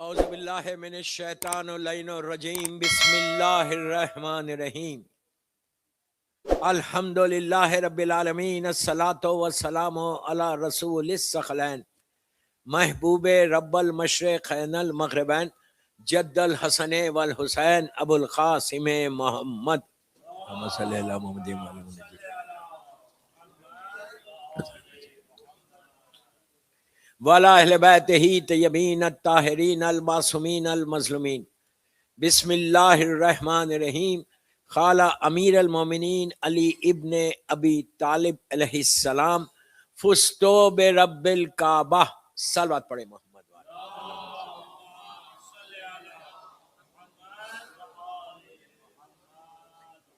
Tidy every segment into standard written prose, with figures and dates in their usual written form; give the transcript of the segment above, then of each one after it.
اعوذ باللہ من الشیطان اللعین الرجیم بسم اللہ الرحمن الرحیم الحمد للہ رب العالمین الصلاۃ والسلام علی رسول الثقلین محبوب رب المشرقین المغربین جد الحسن والحسین ابو القاسم محمد صلی اللہ محمد والا اہل بیتہ طیبین الطاہرین المعصومین المظلومین بسم اللہ الرحمن الرحیم قال امیر المومنین علی ابن ابی طالب علیہ السلام فزت برب الکعبہ صلوات پڑھے محمد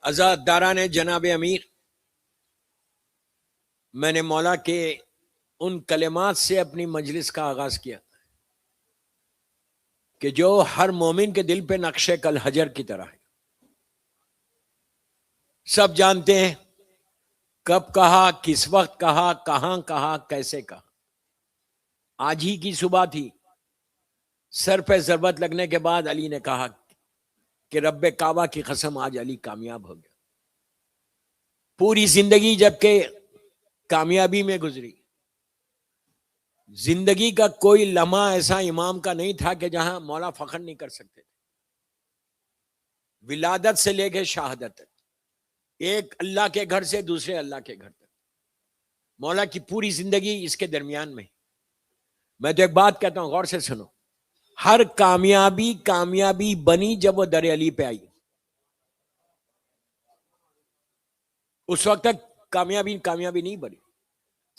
عزت داران جناب امیر، میں نے مولا کے ان کلمات سے اپنی مجلس کا آغاز کیا کہ جو ہر مومن کے دل پہ نقش کل حجر کی طرح ہے۔ سب جانتے ہیں کب کہا، کس وقت کہا، کہاں کہا، کیسے کہا۔ آج ہی کی صبح تھی، سر پہ ضربت لگنے کے بعد علی نے کہا کہ رب کعبہ کی قسم آج علی کامیاب ہو گیا۔ پوری زندگی جبکہ کامیابی میں گزری، زندگی کا کوئی لمحہ ایسا امام کا نہیں تھا کہ جہاں مولا فخر نہیں کر سکتے تھے۔ ولادت سے لے کے شہادت تک، ایک اللہ کے گھر سے دوسرے اللہ کے گھر تک، مولا کی پوری زندگی اس کے درمیان میں۔ میں تو ایک بات کہتا ہوں، غور سے سنو، ہر کامیابی بنی جب وہ در علی پہ آئی۔ اس وقت تک کامیابی نہیں بنی،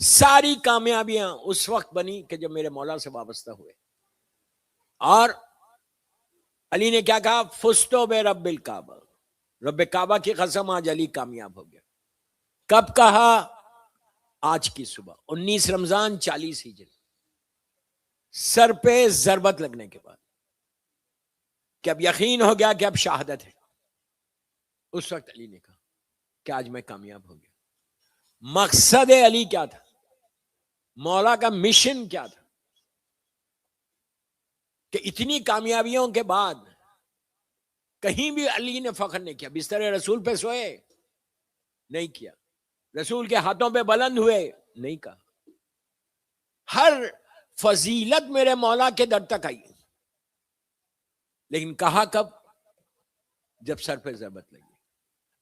ساری کامیابیاں اس وقت بنی کہ جب میرے مولا سے وابستہ ہوئے۔ اور علی نے کیا کہا؟ فزتو برب الکعبہ، رب کعبہ کی قسم آج علی کامیاب ہو گیا۔ کب کہا؟ آج کی صبح، 19 رمضان 40 ہجری، سر پہ ضربت لگنے کے بعد کہ اب یقین ہو گیا کہ اب شہادت ہے۔ اس وقت علی نے کہا کہ آج میں کامیاب ہو گیا۔ مقصد علی کیا تھا؟ مولا کا مشن کیا تھا؟ کہ اتنی کامیابیوں کے بعد کہیں بھی علی نے فخر نہیں کیا۔ بستر رسول پہ سوئے، نہیں کیا۔ رسول کے ہاتھوں پہ بلند ہوئے، نہیں کہا۔ ہر فضیلت میرے مولا کے در تک آئی، لیکن کہا کب؟ جب سر پہ ضربت لگی۔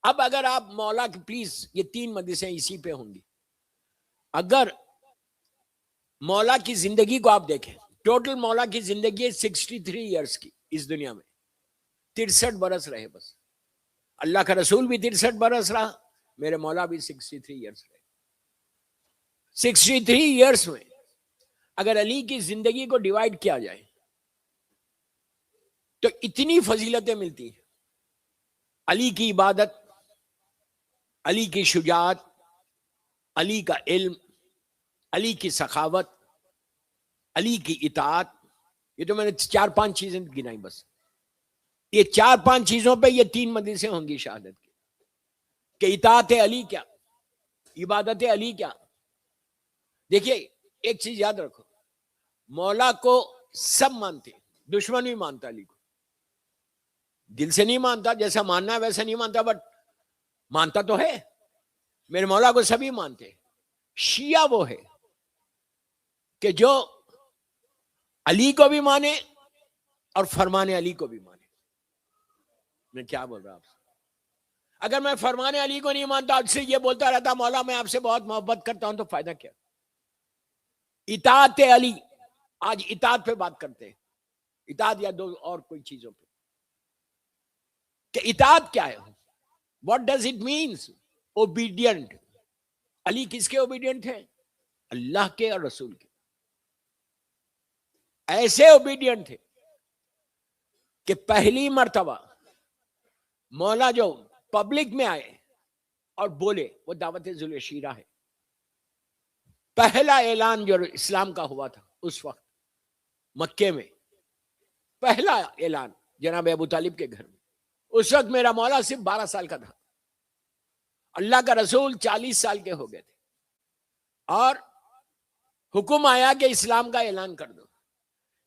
اب اگر آپ مولا کی، پلیز یہ 3 مجلسیں اسی پہ ہوں گی، اگر مولا کی زندگی کو آپ دیکھیں، ٹوٹل مولا کی زندگی ہے 63 ایئرس کی اس دنیا میں، 63 برس رہے بس۔ اللہ کا رسول بھی 63 برس رہا، میرے مولا بھی 63 ایئرس رہے۔ 63 ایئرس میں اگر علی کی زندگی کو ڈیوائیڈ کیا جائے تو اتنی فضیلتیں ملتی ہیں۔ علی کی عبادت، علی کی شجاعت، علی کا علم، علی کی سخاوت، علی کی اطاعت۔ یہ تو میں نے 4-5 چیزیں گنائی بس۔ یہ 4-5 چیزوں پہ یہ 3 مجلسیں ہوں گی شہادت کی، کہ اطاعت علی کیا، عبادت علی کیا۔ دیکھیے ایک چیز یاد رکھو، مولا کو سب مانتے، دشمن بھی مانتا علی کو، دل سے نہیں مانتا، جیسا ماننا ہے ویسا نہیں مانتا، بٹ مانتا تو ہے۔ میرے مولا کو سبھی مانتے۔ شیعہ وہ ہے کہ جو علی کو بھی مانے اور فرمان علی کو بھی مانے۔ میں کیا بول رہا ہوں آپ سے؟ اگر میں فرمان علی کو نہیں مانتا، آپ سے یہ بولتا رہتا مولا میں آپ سے بہت محبت کرتا ہوں، تو فائدہ کیا؟ اطاعت علی، آج اطاعت پہ بات کرتے ہیں، اطاعت یا دو اور کوئی چیزوں پہ، کہ اطاعت کیا ہے؟ What does it mean? Obedient. Ali کس کے اوبیڈینٹ ہیں؟ اللہ کے اور رسول کے۔ ایسے اوبیڈینٹ تھے کہ پہلی مرتبہ مولا جو پبلک میں آئے اور بولے وہ دعوت ذوالشیرہ ہے۔ پہلا اعلان جو اسلام کا ہوا تھا اس وقت مکے میں، پہلا اعلان جناب ابو طالب کے گھر میں، اس وقت میرا مولا صرف 12 سال کا تھا، اللہ کا رسول 40 سال کے ہو گئے تھے، اور حکم آیا کہ اسلام کا اعلان کر دو۔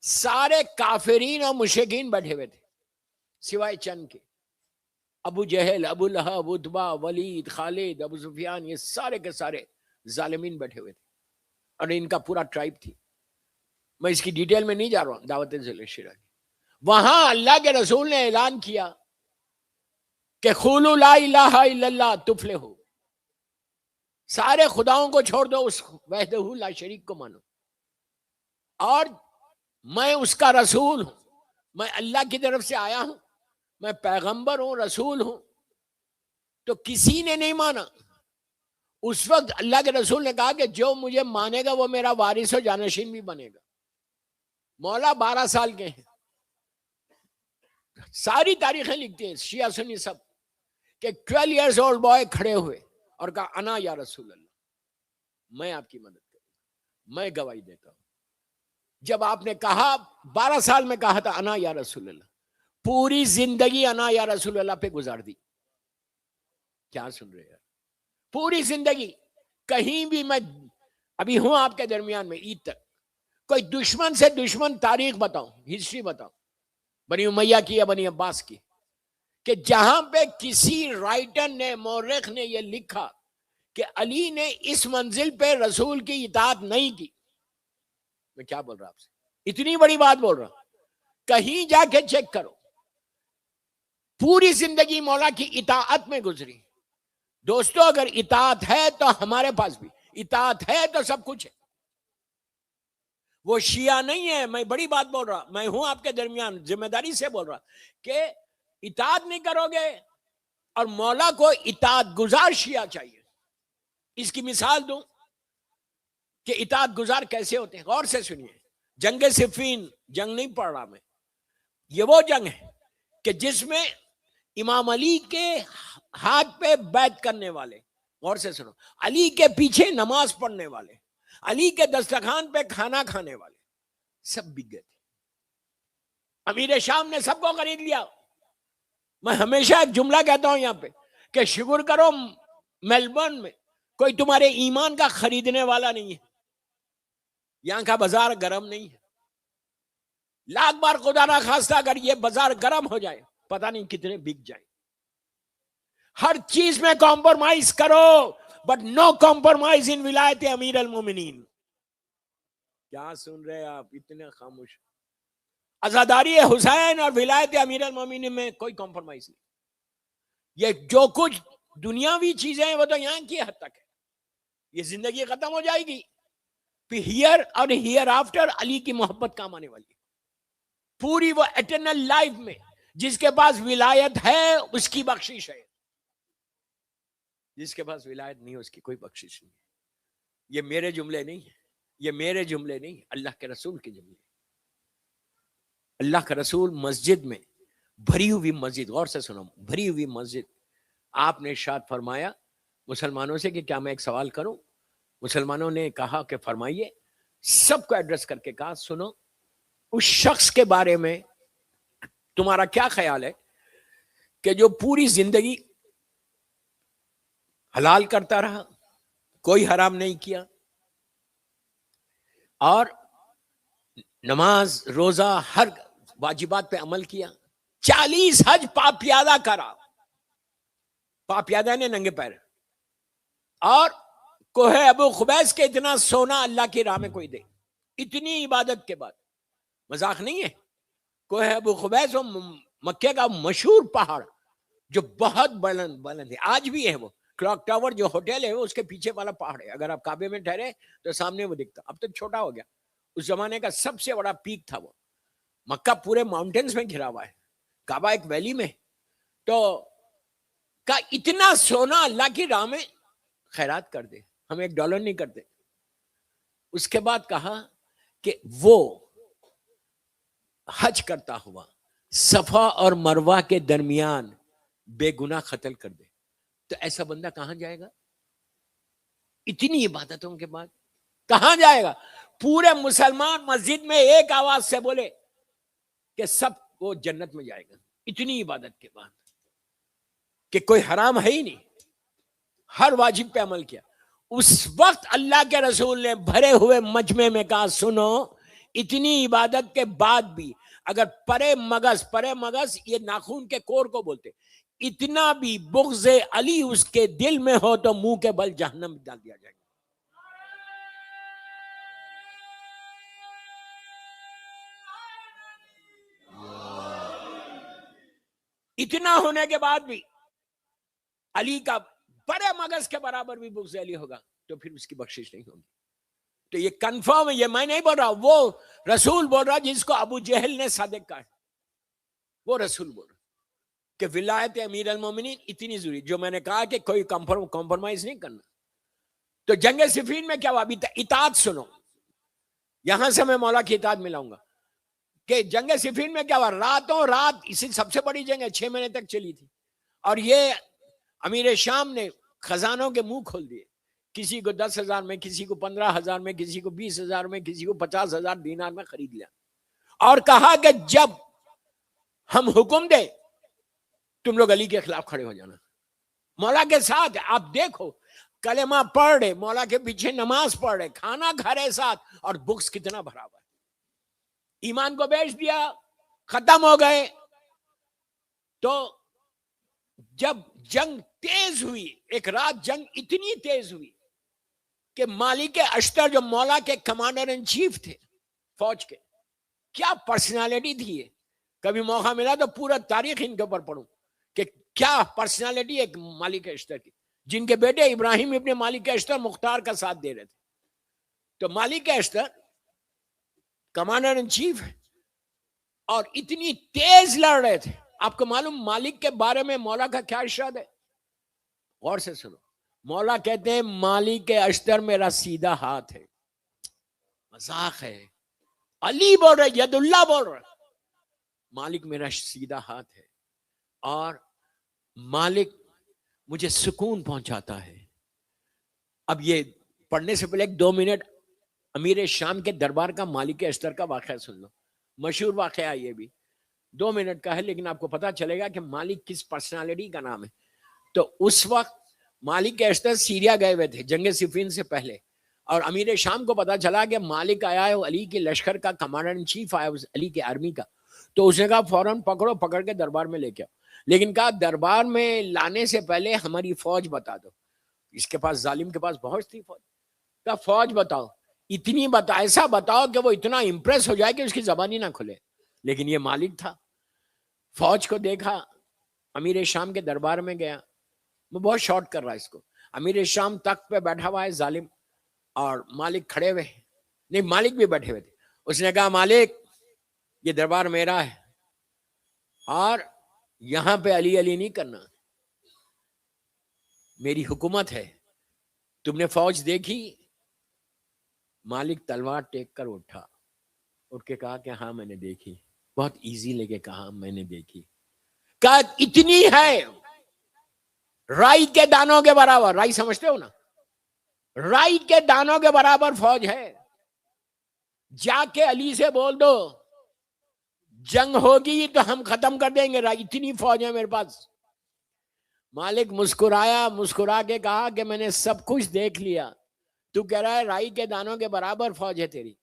سارے کافرین اور مشرکین بیٹھے ہوئے تھے سوائے چند کے. ابو جہل، ابو لہب، عتبہ، ولید، خالد، ابو سفیان، یہ سارے کے سارے ظالمین بیٹھے ہوئے تھے اور ان کا پورا ٹرائب تھی. میں اس کی ڈیٹیل میں نہیں جا رہا ہوں. دعوت ذل شرع کی وہاں اللہ کے رسول نے اعلان کیا کہ قولوا لا الہ الا اللہ تفلحوا. سارے خداؤں کو چھوڑ دو، اس وحدہ لا شریک کو مانو، اور میں اس کا رسول ہوں، میں اللہ کی طرف سے آیا ہوں، میں پیغمبر ہوں، رسول ہوں. تو کسی نے نہیں مانا. اس وقت اللہ کے رسول نے کہا کہ جو مجھے مانے گا وہ میرا وارث و جانشین بھی بنے گا. مولا 12 سال کے ہیں. ساری تاریخیں لکھتی ہیں شیعہ سنی سب کہ 12 ایئرز اولڈ بوائے کھڑے ہوئے اور کہا انا یا رسول اللہ، میں آپ کی مدد کروں گا، میں گواہی دیتا ہوں. جب آپ نے کہا 12 سال میں کہا تھا انا یا رسول اللہ، پوری زندگی انا یا رسول اللہ پہ گزار دی. کیا سن رہے ہیں؟ پوری زندگی. کہیں بھی میں ابھی ہوں آپ کے درمیان میں عید تک، کوئی دشمن سے دشمن تاریخ بتاؤ، ہسٹری بتاؤ، بنی امیہ کی یا بنی عباس کی، کہ جہاں پہ کسی رائٹر نے، مورخ نے یہ لکھا کہ علی نے اس منزل پہ رسول کی اطاعت نہیں کی. میں کیا بول رہا آپ سے، اتنی بڑی بات بول رہا ہوں. کہیں جا کے چیک کرو. پوری زندگی مولا کی اطاعت میں گزری. دوستو اگر اطاعت ہے تو ہمارے پاس بھی اطاعت ہے، تو سب کچھ ہے. وہ شیعہ نہیں ہے. میں بڑی بات بول رہا، میں ہوں آپ کے درمیان، ذمہ داری سے بول رہا کہ اطاعت نہیں کرو گے، اور مولا کو اطاعت گزار شیعہ چاہیے. اس کی مثال دوں کہ اطاعت گزار کیسے ہوتے ہیں. غور سے سنیے. جنگ صفین، جنگ نہیں پڑھ رہا میں، یہ وہ جنگ ہے کہ جس میں امام علی کے ہاتھ پہ بیعت کرنے والے، غور سے سنو، علی کے پیچھے نماز پڑھنے والے، علی کے دسترخوان پہ کھانا کھانے والے، سب بک گئے تھے. امیر شام نے سب کو خرید لیا. میں ہمیشہ ایک جملہ کہتا ہوں یہاں پہ کہ شکر کرو میلبرن میں کوئی تمہارے ایمان کا خریدنے والا نہیں ہے. یہاں کا بازار گرم نہیں ہے. لاکھ بار خدا نہ خواستہ اگر یہ بازار گرم ہو جائے، پتہ نہیں کتنے بک جائیں. ہر چیز میں کمپرومائز کرو، بٹ نو کمپرومائز ان ولایت امیر المومنین. کیا سن رہے آپ؟ اتنے خاموش. عزاداری حسین اور ولایت امیر المومنین میں کوئی کمپرومائز نہیں. یہ جو کچھ دنیاوی چیزیں ہیں وہ تو یہاں کی حد تک ہے. یہ زندگی ختم ہو جائے گی، پھر ہیئر اور ہیئر آفٹر علی کی محبت کام آنے والی ہے. پوری وہ ایٹرنل لائف میں جس کے پاس ولایت ہے اس کی بخشش ہے، جس کے پاس ولایت نہیں ہے اس کی کوئی بخشش نہیں. یہ میرے جملے نہیں ہیں، یہ میرے جملے نہیں، اللہ کے رسول کے جملے. اللہ کا رسول مسجد میں، بھری ہوئی مسجد، غور سے سنو، بھری ہوئی مسجد، آپ نے ارشاد فرمایا مسلمانوں سے کہ کیا میں ایک سوال کروں؟ مسلمانوں نے کہا کہ فرمائیے. سب کو ایڈریس کر کے کہا سنو، اس شخص کے بارے میں تمہارا کیا خیال ہے کہ جو پوری زندگی حلال کرتا رہا، کوئی حرام نہیں کیا، اور نماز روزہ ہر واجبات پہ عمل کیا، 40 حج پا پیادہ کرا، پا پیادہ نے ننگے پیر، اور کوہ ابو خبیس کے اتنا سونا اللہ کی راہ میں کوئی دے. اتنی عبادت کے بعد، مذاق نہیں ہے. کوہ ابو خبیس وہ مکے کا مشہور پہاڑ جو بہت بلند ہے، آج بھی ہے. وہ کلاک ٹاور جو ہوٹل ہے اس کے پیچھے والا پہاڑ ہے. اگر آپ کعبے میں ٹھہرے تو سامنے وہ دکھتا. اب تو چھوٹا ہو گیا. اس زمانے کا سب سے بڑا پیک تھا وہ. مکہ پورے ماؤنٹینز میں گھرا ہوا ہے، کعبہ ایک ویلی میں. تو کا اتنا سونا اللہ کی راہ میں خیرات کر دے، ہم $1 نہیں کرتے. اس کے بعد کہا کہ وہ حج کرتا ہوا صفا اور مروہ کے درمیان بے گناہ قتل کر دے. تو ایسا بندہ کہاں جائے گا؟ اتنی عبادتوں کے بعد کہاں جائے گا؟ پورے مسلمان مسجد میں ایک آواز سے بولے کہ سب وہ جنت میں جائے گا. اتنی عبادت کے بعد کہ کوئی حرام ہے ہی نہیں، ہر واجب پہ عمل کیا. اس وقت اللہ کے رسول نے بھرے ہوئے مجمع میں کہا سنو، اتنی عبادت کے بعد بھی اگر پرے مغز یہ ناخون کے کور کو بولتے، اتنا بھی بغض علی اس کے دل میں ہو تو منہ کے بل جہنم میں ڈال دیا جائے گا. اتنا ہونے کے بعد بھی علی کا بڑے مغز کے برابر بھی بغض علی ہوگا تو پھر اس کی بخشش نہیں ہوگی. تو یہ کنفرم ہے، یہ میں نہیں بول رہا، وہ رسول بول رہا جس کو ابو جہل نے صادق کہا ہے، وہ رسول بول رہا کہ ولایت امیر المومنین اتنی ضروری. جو میں نے کہا کہ کوئی کمپرومائز نہیں کرنا. تو جنگ صفین میں کیا ہوا؟ ابھی اطاعت سنو، یہاں سے میں مولا کی اطاعت ملاؤں گا کہ جنگ صفین میں کیا ہوا؟ راتوں رات، اسی سب سے بڑی جنگ ہے، 6 مہینے تک چلی تھی، اور یہ امیر شام نے خزانوں کے منہ کھول دیے. کسی کو 10,000 میں، کسی کو 15,000 میں، کسی کو 20,000 میں، کسی کو 50,000 دینار میں خرید لیا، اور کہا کہ جب ہم حکم دیں تم لوگ علی کے خلاف کھڑے ہو جانا. مولا کے ساتھ آپ دیکھو، کلمہ پڑھ رہے، مولا کے پیچھے نماز پڑھ رہے، کھانا کھا رہے ساتھ، اور بکس کتنا بھرا ہوا ہے. ایمان کو بیچ دیا، ختم ہو گئے. تو جب جنگ تیز ہوئی، ایک رات جنگ اتنی تیز ہوئی کہ مالک اشتر جو مولا کے کمانڈر ان چیف تھے فوج کے، کیا پرسنالٹی تھی یہ. کبھی موقع ملا تو پورا تاریخ ان کے اوپر پڑھوں کہ کیا پرسنالٹی ایک مالک اشتر کی، جن کے بیٹے ابراہیم ابن مالک اشتر مختار کا ساتھ دے رہے تھے. تو مالک اشتر کمانڈر ان چیف ہے اور اتنی تیز لڑ رہے تھے. آپ کو معلوم مالک کے بارے میں مولا کا کیا ارشاد ہے؟ غور سے سنو. مولا کہتے ہیں مالک اشتر میرا سیدھا ہاتھ ہے. مذاق ہے، علی بول رہے، ید اللہ بول رہے، مالک میرا سیدھا ہاتھ ہے اور مالک مجھے سکون پہنچاتا ہے. اب یہ پڑھنے سے پہلے 2 منٹ امیر شام کے دربار کا مالک اشتر کا واقعہ سن لو. مشہور واقعہ یہ بھی 2 منٹ کا ہے، لیکن آپ کو پتا چلے گا کہ مالک کس پرسنالٹی کا نام ہے. تو اس وقت مالک اشتر سیریا گئے ہوئے تھے جنگ صفین سے پہلے، اور امیر شام کو پتا چلا کہ مالک آیا ہے، علی کے لشکر کا کمانڈر ان چیف آیا علی کے آرمی کا. تو اس نے کہا فوراً پکڑ کے دربار میں لے کے آؤ. لیکن کہا دربار میں لانے سے پہلے ہماری فوج بتا دو. اس کے پاس، ظالم کے پاس بہت تھی فوج. کہا فوج بتاؤ، اتنی ایسا بتاؤ کہ وہ اتنا امپریس ہو جائے کہ اس کی زبان ہی نہ کھلے. لیکن یہ مالک تھا. فوج کو دیکھا، امیر شام کے دربار میں گیا. میں بہت شارٹ کر رہا اس کو. امیر شام تخت پہ بیٹھا ہوا ہے ظالم، اور مالک کھڑے ہوئے، نہیں مالک بھی بیٹھے ہوئے تھے. اس نے کہا مالک یہ دربار میرا ہے اور یہاں پہ علی علی نہیں کرنا، میری حکومت ہے. تم نے فوج دیکھی؟ مالک تلوار ٹیک کر اٹھا، اٹھ کے کہا کہ ہاں میں نے دیکھی. بہت ایزی لے کے کہا میں نے دیکھی. کہا اتنی ہے، رائی کے دانوں کے برابر. رائی سمجھتے ہو نا؟ رائی کے دانوں کے برابر فوج ہے. جا کے علی سے بول دو جنگ ہوگی تو ہم ختم کر دیں گے، اتنی فوج ہے میرے پاس. مالک مسکرایا، مسکرا کے کہا کہ میں نے سب کچھ دیکھ لیا. تو کہہ رہا ہے رائی کے دانوں کے برابر فوج ہے تیری.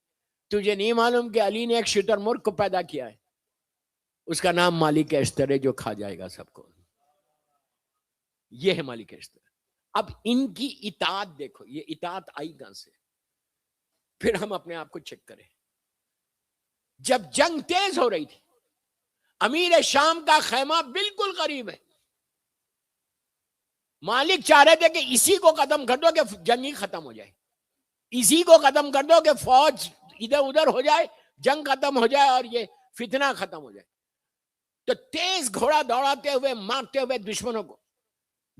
تجھے نہیں معلوم کہ علی نے ایک شتر مرغ کو پیدا کیا ہے، اس کا نام مالک اشتر ہے، جو کھا جائے گا سب کو. یہ ہے مالک اشتر. اب ان کی اطاعت دیکھو، یہ اطاعت آئی کہاں سے؟ پھر ہم اپنے آپ کو چیک کریں. جب جنگ تیز ہو رہی تھی، امیر شام کا خیمہ بالکل قریب ہے. مالک چاہ رہے تھے کہ اسی کو ختم کر دو کہ جنگ ہی ختم ہو جائے، اسی کو ختم کر دو کہ فوج ادھر ادھر ہو جائے، جنگ ختم ہو جائے اور یہ فتنہ ختم ہو جائے. تو تیز گھوڑا دوڑاتے ہوئے، مارتے ہوئے دشمنوں کو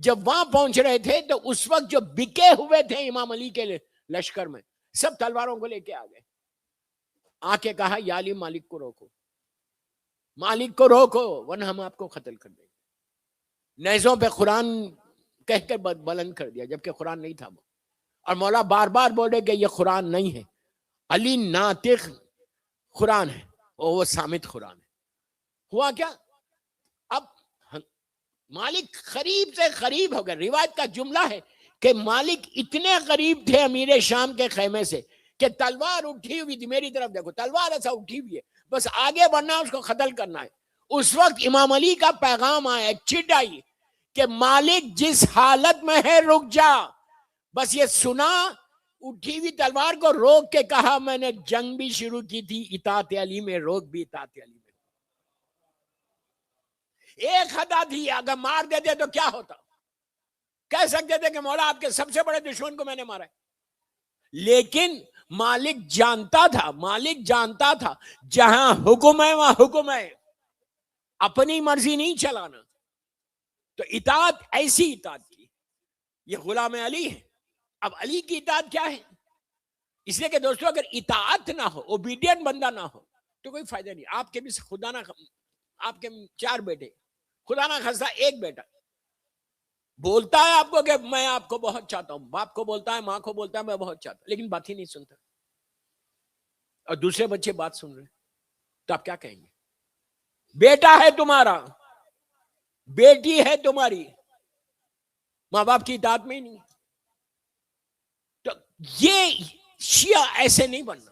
جب وہاں پہنچ رہے تھے تو اس وقت جو بکے ہوئے تھے امام علی کے لشکر میں، سب تلواروں کو لے کے آ گئے. آ کے کہا یا علی مالک کو روکو، مالک کو روکو ورنہ ہم آپ کو قتل کر دیں گے. نیزوں پہ قرآن کہہ کر بلند کر دیا جبکہ قرآن نہیں تھا وہ. اور مولا بار بار بولے کہ یہ قرآن نہیں ہے، علی ناطق قرآن ہے اور وہ صامت قرآن ہے. ہوا کیا؟ اب مالک قریب سے قریب ہو گئے. روایت کا جملہ ہے کہ مالک اتنے قریب تھے امیر شام کے خیمے سے کہ تلوار اٹھی ہوئی تھی، میری طرف دیکھو، تلوار ایسا اٹھی ہوئی ہے، بس آگے بڑھنا، اس کو قتل کرنا ہے. اس وقت امام علی کا پیغام آیا، چٹ آئی کہ مالک جس حالت میں ہے رک جا. بس یہ سنا، اٹھی ہوئی تلوار کو روک کے کہا میں نے جنگ بھی شروع کی تھی اطاعت علی میں، روک بھی اطاعت علی میں. ایک خطا تھی، اگر مار دیتے تو کیا ہوتا؟ کہہ سکتے تھے کہ مولا آپ کے سب سے بڑے دشمن کو میں نے مارا ہے. لیکن مالک جانتا تھا جہاں حکم ہے وہاں حکم ہے، اپنی مرضی نہیں چلانا. تو اطاعت ایسی اطاعت کی، یہ غلام علی ہے. اب علی کی اطاعت کیا ہے؟ اس لیے کہ دوستو اگر اطاعت نہ ہو، اوبیڈینٹ بندہ نہ ہو تو کوئی فائدہ نہیں. آپ کے بھی خدا نہ، آپ کے 4 بیٹے، خدا نہ خستہ ایک بیٹا بولتا ہے آپ کو کہ میں آپ کو بہت چاہتا ہوں، باپ کو بولتا ہے، ماں کو بولتا ہے میں بہت چاہتا ہوں، لیکن بات ہی نہیں سنتا، اور دوسرے بچے بات سن رہے ہیں، تو آپ کیا کہیں گے؟ بیٹا ہے تمہارا، بیٹی ہے تمہاری، ماں باپ کی اطاعت میں ہی نہیں. تو یہ شیعہ ایسے نہیں بننا،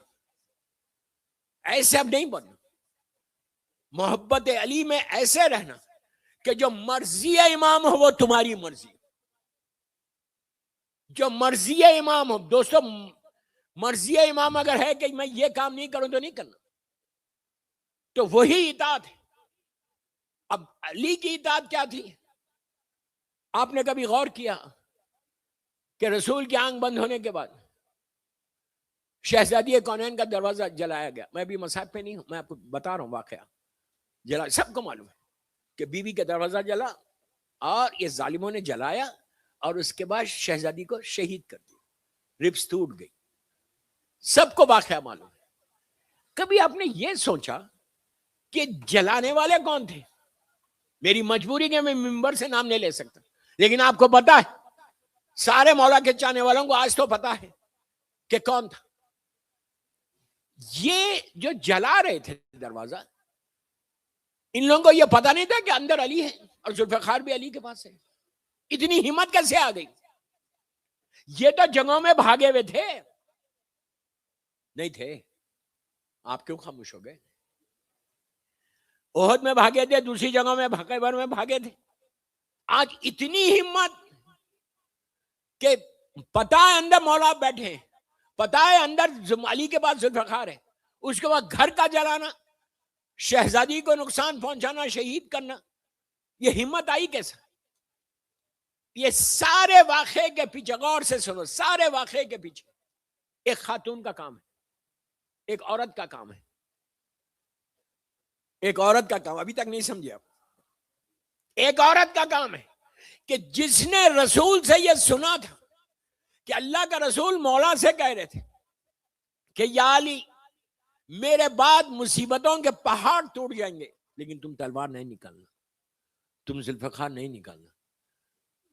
ایسے اب نہیں بننا. محبت علی میں ایسے رہنا کہ جو مرضی امام ہو وہ تمہاری مرضی، جو مرضی امام ہو. دوستو مرضی امام اگر ہے کہ میں یہ کام نہیں کروں تو نہیں کرنا، تو وہی اطاعت ہے. اب علی کی اطاعت کیا تھی؟ آپ نے کبھی غور کیا کہ رسول کی آنکھ بند ہونے کے بعد شہزادی کونین کا دروازہ جلایا گیا؟ میں بھی مصاحب پہ نہیں ہوں، میں آپ کو بتا رہا ہوں واقعہ. جلا، سب کو معلوم ہے کہ بیوی کا دروازہ جلا اور یہ ظالموں نے جلایا، اور اس کے بعد شہزادی کو شہید کر دیا، ربس ٹوٹ گئی. سب کو واقعہ معلوم ہے. کبھی آپ نے یہ سوچا کہ جلانے والے کون تھے؟ میری مجبوری کہ میں ممبر سے نام نہیں لے سکتا، لیکن آپ کو پتا ہے، سارے مولا کے چاہنے والوں کو آج تو پتا ہے کہ کون تھا. یہ جو جلا رہے تھے دروازہ، ان لوگوں کو یہ پتا نہیں تھا کہ اندر علی ہے اور ذوالفقار بھی علی کے پاس ہے. اتنی ہمت کیسے آ گئی؟ یہ تو جنگوں میں بھاگے ہوئے تھے. نہیں تھے؟ آپ کیوں خاموش ہو گئے؟ احد میں بھاگے تھے، دوسری جگہوں میں خیبر میں بھاگے تھے. آج اتنی ہمت کہ پتا ہے اندر مولا بیٹھے ہیں، پتا ہے اندر علی کے پاس ذوالفقار ہے، اس کے بعد گھر کا جلانا، شہزادی کو نقصان پہنچانا، شہید کرنا، یہ ہمت آئی کیسا؟ یہ سارے واقعے کے پیچھے غور سے سنو، سارے واقعے کے پیچھے ایک خاتون کا کام ہے، ایک عورت کا کام ہے، ایک عورت کا کام. ابھی تک نہیں سمجھے آپ؟ ایک عورت کا کام ہے کہ جس نے رسول سے یہ سنا تھا کہ اللہ کا رسول مولا سے کہہ رہے تھے کہ یا علی میرے بعد مصیبتوں کے پہاڑ ٹوٹ جائیں گے، لیکن تم تلوار نہیں نکالنا، تم ذوالفقار نہیں نکالنا،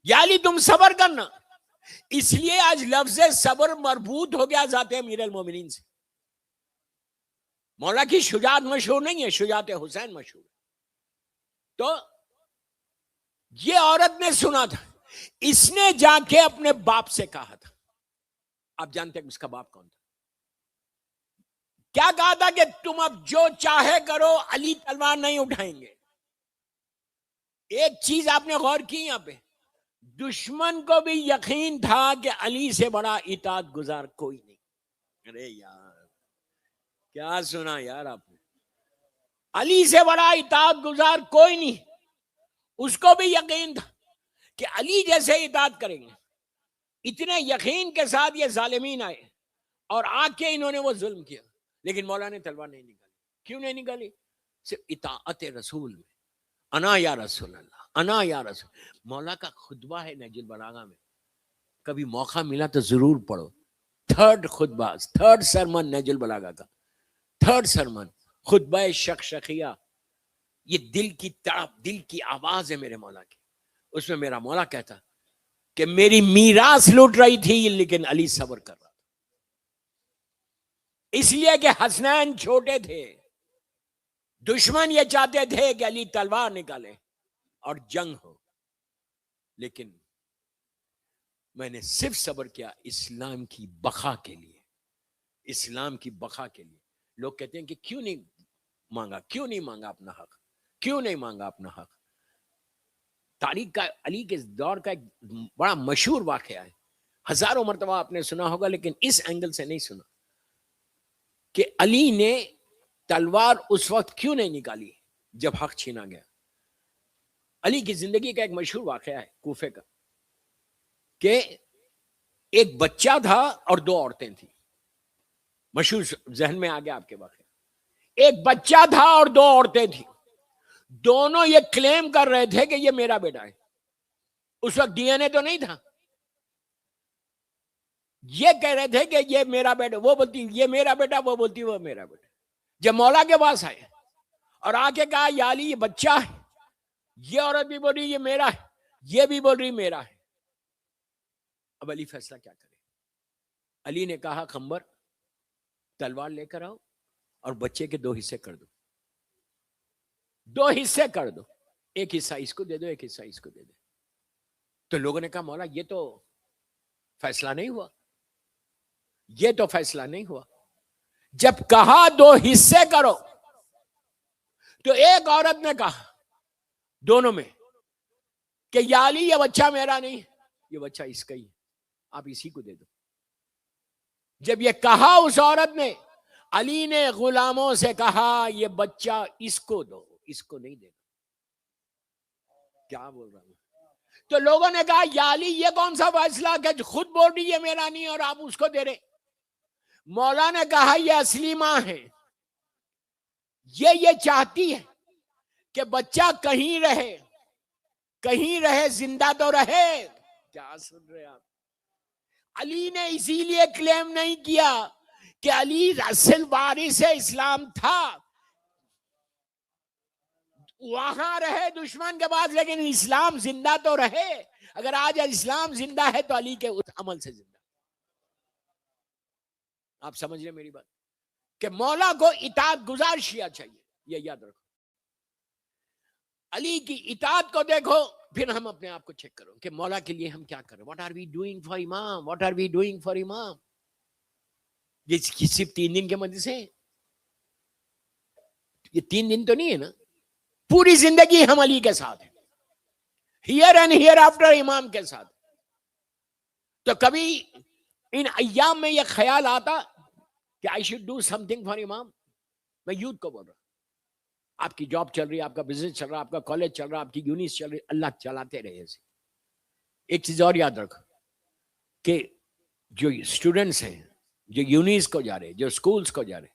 یا علی تم صبر کرنا. اس لیے آج لفظ صبر مربوط ہو گیا ذات امیر المومنین سے. مولا کی شجاعت مشہور نہیں ہے، شجاعت حسین مشہور. تو یہ عورت نے سنا تھا، اس نے جا کے اپنے باپ سے کہا تھا. آپ جانتے ہیں اس کا باپ کون تھا؟ کیا کہا تھا کہ تم اب جو چاہے کرو، علی تلوار نہیں اٹھائیں گے. ایک چیز آپ نے غور کی یہاں پہ، دشمن کو بھی یقین تھا کہ علی سے بڑا اطاعت گزار کوئی نہیں. ارے یار کیا سنا یار آپ نے؟ علی سے بڑا اطاعت گزار کوئی نہیں. اس کو بھی یقین تھا کہ علی جیسے اطاعت کریں گے. اتنے یقین کے ساتھ یہ ظالمین آئے اور آ کے انہوں نے وہ ظلم کیا، لیکن مولا نے تلوار نہیں نکالی. کیوں نہیں نکالی؟ صرف اطاعت رسول میں. انا یا رسول اللہ، انا یا رسول. مولا کا خطبہ ہے نہج البلاغہ میں، کبھی موقع ملا تو ضرور پڑھو. 3rd خطبہ، 3rd سرمن نہج البلاغہ کا، 3rd سرمن خطبہ شخشخیہ. یہ دل کی تڑپ، دل کی آواز ہے میرے مولا کی. اس میں میرا مولا کہتا کہ میری میراث لوٹ رہی تھی لیکن علی صبر کر رہا تھا، اس لیے کہ حسنین چھوٹے تھے. دشمن یہ چاہتے تھے کہ علی تلوار نکالے اور جنگ ہو، لیکن میں نے صرف صبر کیا اسلام کی بقا کے لیے. اسلام کی بقا کے لیے. لوگ کہتے ہیں کہ کیوں نہیں مانگا اپنا حق, کیوں نہیں مانگا اپنا حق. تاریخ کا علی کے دور کا ایک بڑا مشہور واقعہ ہے, ہزاروں مرتبہ آپ نے سنا ہوگا, لیکن اس اینگل سے نہیں سنا کہ علی نے تلوار اس وقت کیوں نہیں نکالی جب حق چھینا گیا. علی کی زندگی کا ایک مشہور واقعہ ہے کوفے کا, کہ ایک بچہ تھا اور 2 عورتیں تھیں. مشہور, ذہن میں آ گیا آپ کے واقعہ. ایک بچہ تھا اور 2 عورتیں تھیں. دونوں یہ کلیم کر رہے تھے کہ یہ میرا بیٹا ہے. اس وقت ڈی این اے تو نہیں تھا. یہ کہہ رہے تھے کہ یہ میرا بیٹا, وہ بولتی یہ میرا بیٹا, وہ بولتی وہ میرا بیٹا. جب مولا کے پاس آئے اور آ کے کہا یا علی یہ بچہ ہے, یہ عورت بھی بول رہی یہ میرا ہے, یہ بھی بول رہی میرا ہے. اب علی فیصلہ کیا کرے؟ علی نے کہا خنبر تلوار لے کر آؤ اور بچے کے 2 حصے کر دو. 2 حصے کر دو, ایک حصہ اس کو دے دو, ایک حصہ اس کو دے دو. تو لوگوں نے کہا مولا یہ تو فیصلہ نہیں ہوا, یہ تو فیصلہ نہیں ہوا. جب کہا 2 حصے کرو تو ایک عورت نے کہا دونوں میں کہ یا علی یہ بچہ میرا نہیں, یہ بچہ اس کا ہی, آپ اسی کو دے دو. جب یہ کہا اس عورت نے, علی نے غلاموں سے کہا یہ بچہ اس کو دو, اس کو نہیں دینا. کیا بول رہا ہوں؟ تو لوگوں نے کہا یا علی یہ کون سا فیصلہ کہ خود بول رہی ہے میرا نہیں اور آپ اس کو دے رہے. مولا نے کہا یہ اصلی ماں ہے, یہ چاہتی ہے کہ بچہ کہیں رہے زندہ تو رہے. کیا سن رہے آپ؟ علی نے اسی لیے کلیم نہیں کیا کہ علی اصل وارث اسلام تھا, وہاں رہے دشمن کے بعد, لیکن اسلام زندہ تو رہے. اگر آج اسلام زندہ ہے تو علی کے اس عمل سے زندہ. آپ سمجھ رہے میری بات, کہ مولا کو اطاعت گزار شیعہ چاہیے, یہ یاد رکھو. علی کی اطاعت کو دیکھو, پھر ہم اپنے آپ کو چیک کرو کہ مولا کے لیے ہم کیا کریں. What are we doing for Imam, what are we doing for Imam. یہ صرف 3 دن کے مجلس ہیں, یہ 3 دن تو نہیں ہے نا, پوری زندگی ہم علی کے ساتھ ہیں, ہیئر اینڈ ہیئر آفٹر امام کے ساتھ. تو کبھی ان ایام میں یہ خیال آتا کہ I should do some thing for امام. میں یوتھ کو بول رہا ہوں, آپ کی جاب چل رہی ہے, آپ کا بزنس چل رہا ہے, آپ کا کالج چل رہا ہے, آپ کی یونیس چل رہی ہے, اللہ چلاتے رہے ایسے. ایک چیز اور یاد رکھو کہ جو اسٹوڈنٹس ہیں, جو یونیس کو جا رہے, جو اسکولز کو جا رہے,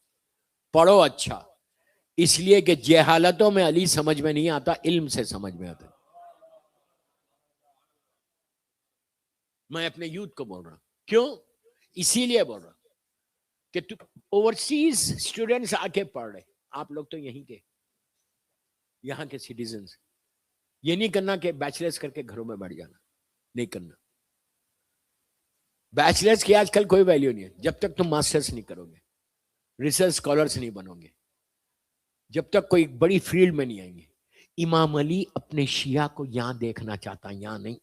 پڑھو اچھا, اس لیے کہ جہالتوں میں علی سمجھ میں نہیں آتا, علم سے سمجھ میں آتا. میں اپنے یوتھ کو بول رہا ہوں, کیوں؟ اسی لیے بول رہا ہوں کہ اوورسیز اسٹوڈنٹس آ کے پڑھ رہے, آپ لوگ تو یہیں کے, یہاں کے سٹیزنز. یہ نہیں کرنا کہ بیچلرز کر کے گھروں میں بیٹھ جانا, نہیں کرنا. بیچلرز کی آج کل کوئی ویلیو نہیں ہے جب تک تم ماسٹرز نہیں کرو گے, ریسرچ اسکالرز نہیں بنو گے, جب تک کوئی بڑی فیلڈ میں نہیں آئیں گے. امام علی اپنے شیعہ کو یہاں دیکھنا چاہتا, یہاں نہیں.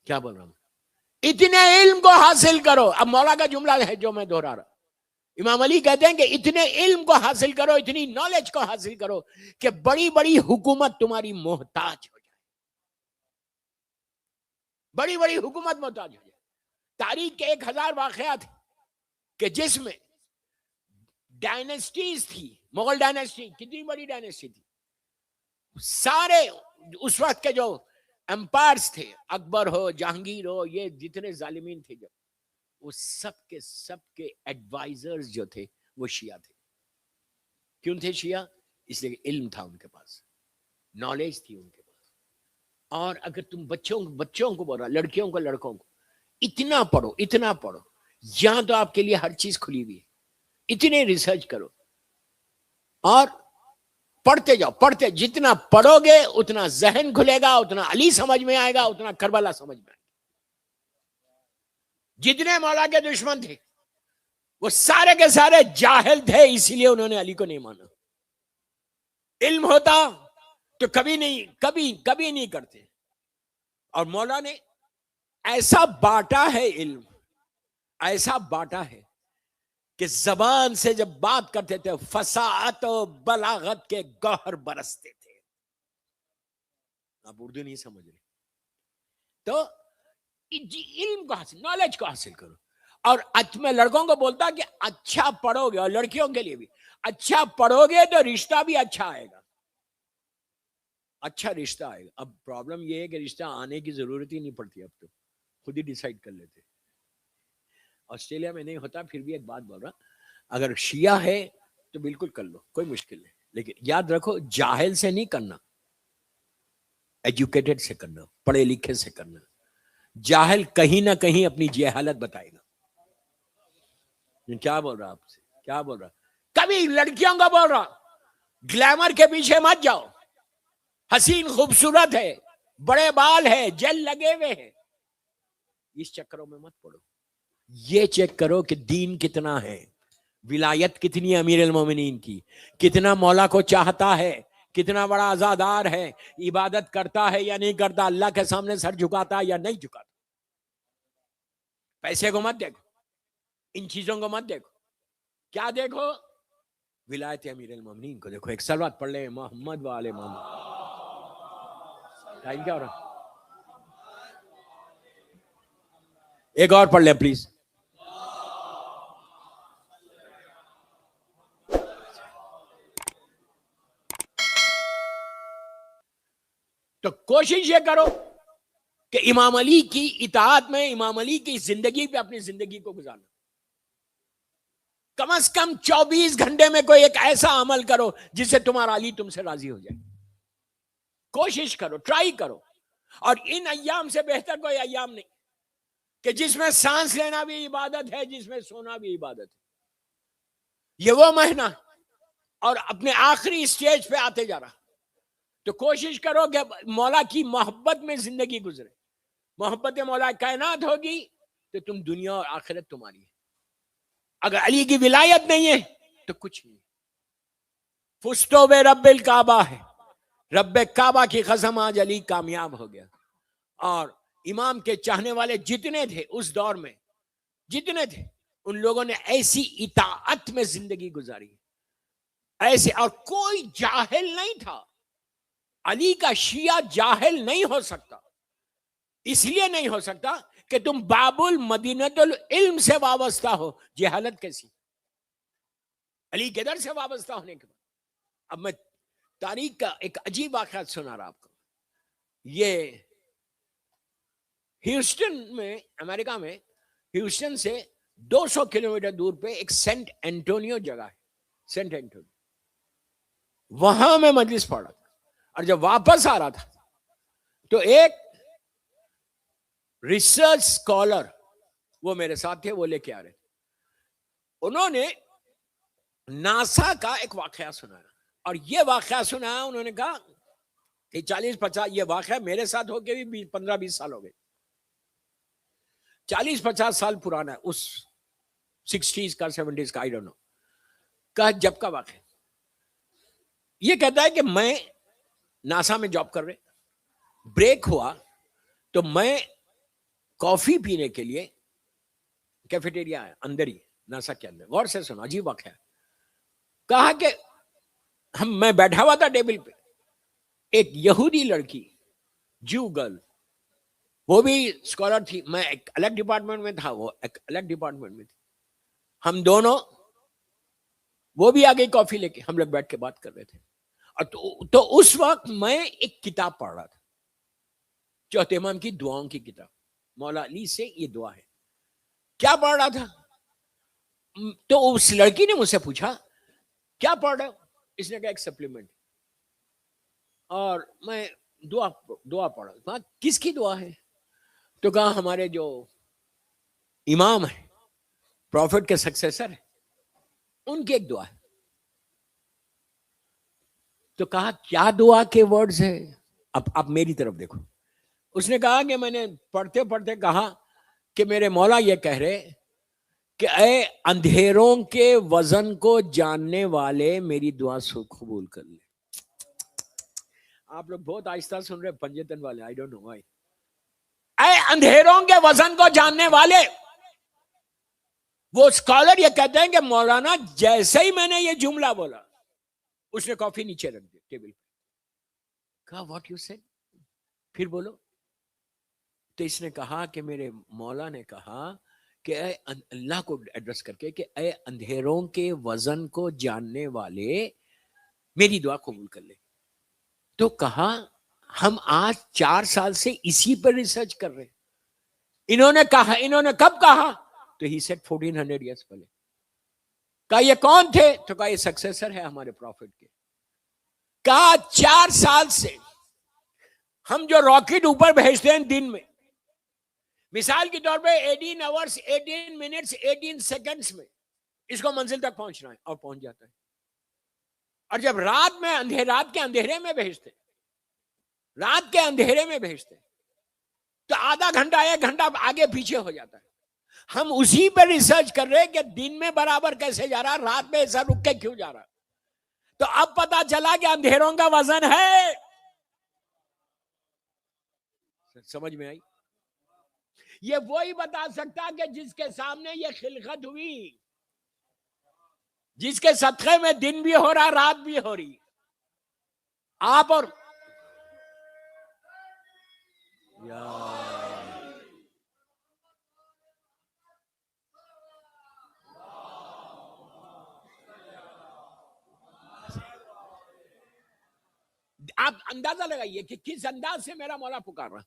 کیا بول رہا ہوں؟ اتنے علم کو حاصل کرو. اب مولا کا جملہ ہے جو میں دہرا رہا, امام علی کہتے ہیں کہ اتنے علم کو حاصل کرو, اتنی نالج کو حاصل کرو کہ بڑی بڑی حکومت تمہاری محتاج ہو جائے, بڑی بڑی حکومت محتاج ہو جائے. تاریخ کے 1000 واقعات کہ جس میں ڈائنیسٹیز تھی, مغل ڈائنیسٹی کتنی بڑی ڈائنیسٹی تھی, سارے اس وقت کے جو امپائرز تھے, اکبر ہو, جہانگیر ہو, یہ جتنے ظالمین تھے, جب وہ سب کے ایڈوائزرز جو تھے وہ شیعہ تھے. کیوں تھے شیعہ؟ اس لیے کہ علم تھا ان کے پاس, نالج تھی ان کے پاس. اور اگر تم بچوں کو بول رہا, لڑکیوں کو لڑکوں کو, اتنا پڑھو, یہاں تو آپ کے لیے ہر چیز کھلی ہوئی ہے, اتنے ریسرچ کرو اور پڑھتے جاؤ, پڑھتے جتنا پڑھو گے اتنا ذہن کھلے گا, اتنا علی سمجھ میں آئے گا, اتنا کربلا سمجھ میں آئے گا. جتنے مولا کے دشمن تھے وہ سارے کے سارے جاہل تھے, اسی لیے انہوں نے علی کو نہیں مانا. علم ہوتا تو کبھی نہیں کرتے. اور مولا نے ایسا بانٹا ہے علم ایسا بانٹا ہے کہ زبان سے جب بات کرتے تھے فصاحت و بلاغت کے گوہر برستے تھے. آپ اردو نہیں سمجھ رہے تو علم کو حاصل، نالج کو حاصل کرو. اور میں لڑکوں کو بولتا کہ اچھا پڑھو گے، اور لڑکیوں کے لیے بھی اچھا پڑھو گے تو رشتہ بھی اچھا آئے گا، اچھا رشتہ آئے گا. اب پرابلم یہ ہے کہ رشتہ آنے کی ضرورت ہی نہیں پڑتی، اب تو خود ہی ڈیسائیڈ کر لیتے. آسٹریلیا میں نہیں ہوتا. پھر بھی ایک بات بول رہا، اگر شیعہ ہے تو بالکل کر لو، کوئی مشکل نہیں، لیکن یاد رکھو جاہل سے نہیں کرنا، ایجوکیٹڈ سے کرنا، پڑھے لکھے سے کرنا. جاہل کہیں نہ کہیں اپنی جہالت بتائے گا. کیا بول رہا آپ سے، کیا بول رہا؟ کبھی لڑکیوں کو بول رہا گلیمر کے پیچھے مت جاؤ، حسین خوبصورت ہے، بڑے بال ہے، جل لگے ہوئے ہیں، اس چکروں میں مت پڑو. یہ چیک کرو کہ دین کتنا ہے، ولایت کتنی ہے امیر المومنین کی، کتنا مولا کو چاہتا ہے، کتنا بڑا عزادار ہے، عبادت کرتا ہے یا نہیں کرتا، اللہ کے سامنے سر جھکاتا یا نہیں جھکاتا. پیسے کو مت دیکھو، ان چیزوں کو مت دیکھو. کیا دیکھو؟ ولایت امیر المومنین کو دیکھو. ایک صلوات پڑھ لیں محمد و آل محمد. ٹائم کیا ہو رہا؟ ایک اور پڑھ لیں پلیز. تو کوشش یہ کرو کہ امام علی کی اطاعت میں، امام علی کی زندگی پہ اپنی زندگی کو گزارنا. کم از کم 24 گھنٹے میں کوئی ایک ایسا عمل کرو جس سے تمہارا علی تم سے راضی ہو جائے. کوشش کرو، ٹرائی کرو. اور ان ایام سے بہتر کوئی ایام نہیں کہ جس میں سانس لینا بھی عبادت ہے، جس میں سونا بھی عبادت ہے. یہ وہ مہینہ اور اپنے آخری اسٹیج پہ آتے جا رہا، تو کوشش کرو کہ مولا کی محبت میں زندگی گزرے. محبت مولا کائنات ہوگی تو تم دنیا اور آخرت تمہاری ہے. اگر علی کی ولایت نہیں ہے تو کچھ نہیں. فستو بے رب الکعبہ ہے، رب کعبہ کی قسم آج علی کامیاب ہو گیا. اور امام کے چاہنے والے جتنے تھے اس دور میں، جتنے تھے، ان لوگوں نے ایسی اطاعت میں زندگی گزاری ایسے. اور کوئی جاہل نہیں تھا. علی کا شیعہ جاہل نہیں ہو سکتا. اس لیے نہیں ہو سکتا کہ تم باب المدینۃ العلم سے وابستہ ہو. جہالت کیسی؟ علی کے در سے وابستہ ہونے کے بعد. اب میں تاریخ کا ایک عجیب واقعہ سنا رہا آپ کو. یہ ہیوسٹن میں، امریکہ میں، ہیوسٹن سے 200 کلومیٹر دور پہ ایک سینٹ اینٹونیو جگہ ہے، سینٹ اینٹونیو. وہاں میں مجلس پڑھا تھا، اور جب واپس آ رہا تھا تو ایک ریسرچ اسکالر وہ میرے ساتھ تھے، وہ لے کے آ رہے تھے. انہوں نے ناسا کا ایک واقعہ سنایا، اور یہ واقعہ سنایا. انہوں نے کہا کہ 40-50 یہ واقعہ میرے ساتھ ہو کے بھی 15-20 سال ہو گئے، 40-50 سال پرانا ہے، اس 60s کا 70s کا، آئی ڈونٹ نو. کہا جب کا واقعہ. یہ کہتا ہے کہ میں ناسا میں جاب کر رہے، بریک ہوا تو میں کافی پینے کے لیے کیفیٹیریا ہے اندر ہی ناسا کے اندر. غور سے سنو، عجیب واقعہ ہے. کہا کہ میں بیٹھا ہوا تھا ٹیبل پہ، ایک یہودی لڑکی، جو گرل، وہ بھی اسکالر تھی. میں ایک الگ ڈپارٹمنٹ میں تھا، وہ ایک الگ ڈپارٹمنٹ میں تھی. ہم دونوں، وہ بھی آگے کافی لے کے، ہم لوگ بیٹھ کے بات کر رہے تھے. اور تو اس وقت میں ایک کتاب پڑھ رہا تھا، چوتھے امام کی دعاؤں کی کتاب. مولا علی سے یہ دعا ہے. کیا پڑھ رہا تھا تو اس لڑکی نے مجھ سے پوچھا کیا پڑھ رہے ہو؟ اس نے کہا ایک سپلیمنٹ. اور میں دعا پڑھ رہا تھا. کس کی دعا ہے؟ تو کہا ہمارے جو امام ہے، پروفٹ کے سکسیسر ہے، ان کی ایک دعا ہے. تو کہا کیا دعا کے ورڈز ہیں؟ اب میری طرف دیکھو. اس نے کہا کہ میں نے پڑھتے پڑھتے کہا کہ میرے مولا یہ کہہ رہے کہ اے اندھیروں کے وزن کو جاننے والے میری دعا قبول کر لے. آپ لوگ بہت آہستہ سن رہے پنجتن والے، آئی ڈونٹ نو وائی. اے اندھیروں کے وزن کو جاننے والے وہ اسکالر یہ کہتے ہیں کہ مولانا جیسے ہی میں نے یہ جملہ بولا اس نے کافی نیچے رکھ دی ٹیبل پہ. کہا واٹ یو سیڈ؟ پھر بولو. تو اس نے کہا کہ میرے مولا نے کہا کہ اے اللہ کو ایڈریس کر کے کہ اے اندھیروں کے وزن کو جاننے والے میری دعا قبول کر لے. تو کہا ہم آج 4 سال سے اسی پر ریسرچ کر رہے ہیں. انہوں نے کب کہا؟ تو ہی سیٹ 1400 ایئرس پہلے. کہا یہ کون تھے؟ تو کہا یہ سکسیسر ہے ہمارے پروفٹ کے. کہا 4 سال سے ہم جو راکٹ اوپر بھیجتے ہیں دن میں، مثال کے طور پہ 18 آورس 18 منٹس 18 سیکنڈز میں اس کو منزل تک پہنچنا ہے اور پہنچ جاتا ہے. اور جب رات کے اندھیرے میں بھیجتے، رات کے اندھیرے میں بھیجتے تو آدھا گھنٹہ 1 گھنٹہ آگے پیچھے ہو جاتا ہے. ہم اسی پر ریسرچ کر رہے کہ دن میں برابر کیسے جا رہا، رات میں ایسا رک کے کیوں جا رہا. تو اب پتا چلا کہ اندھیروں کا وزن ہے. سمجھ میں آئی؟ یہ وہی بتا سکتا کہ جس کے سامنے یہ خلقت ہوئی، جس کے صدقے میں دن بھی ہو رہا رات بھی ہو رہی. آپ اور آپ اندازہ لگائیے کہ کس انداز سے میرا مولا پکار رہا.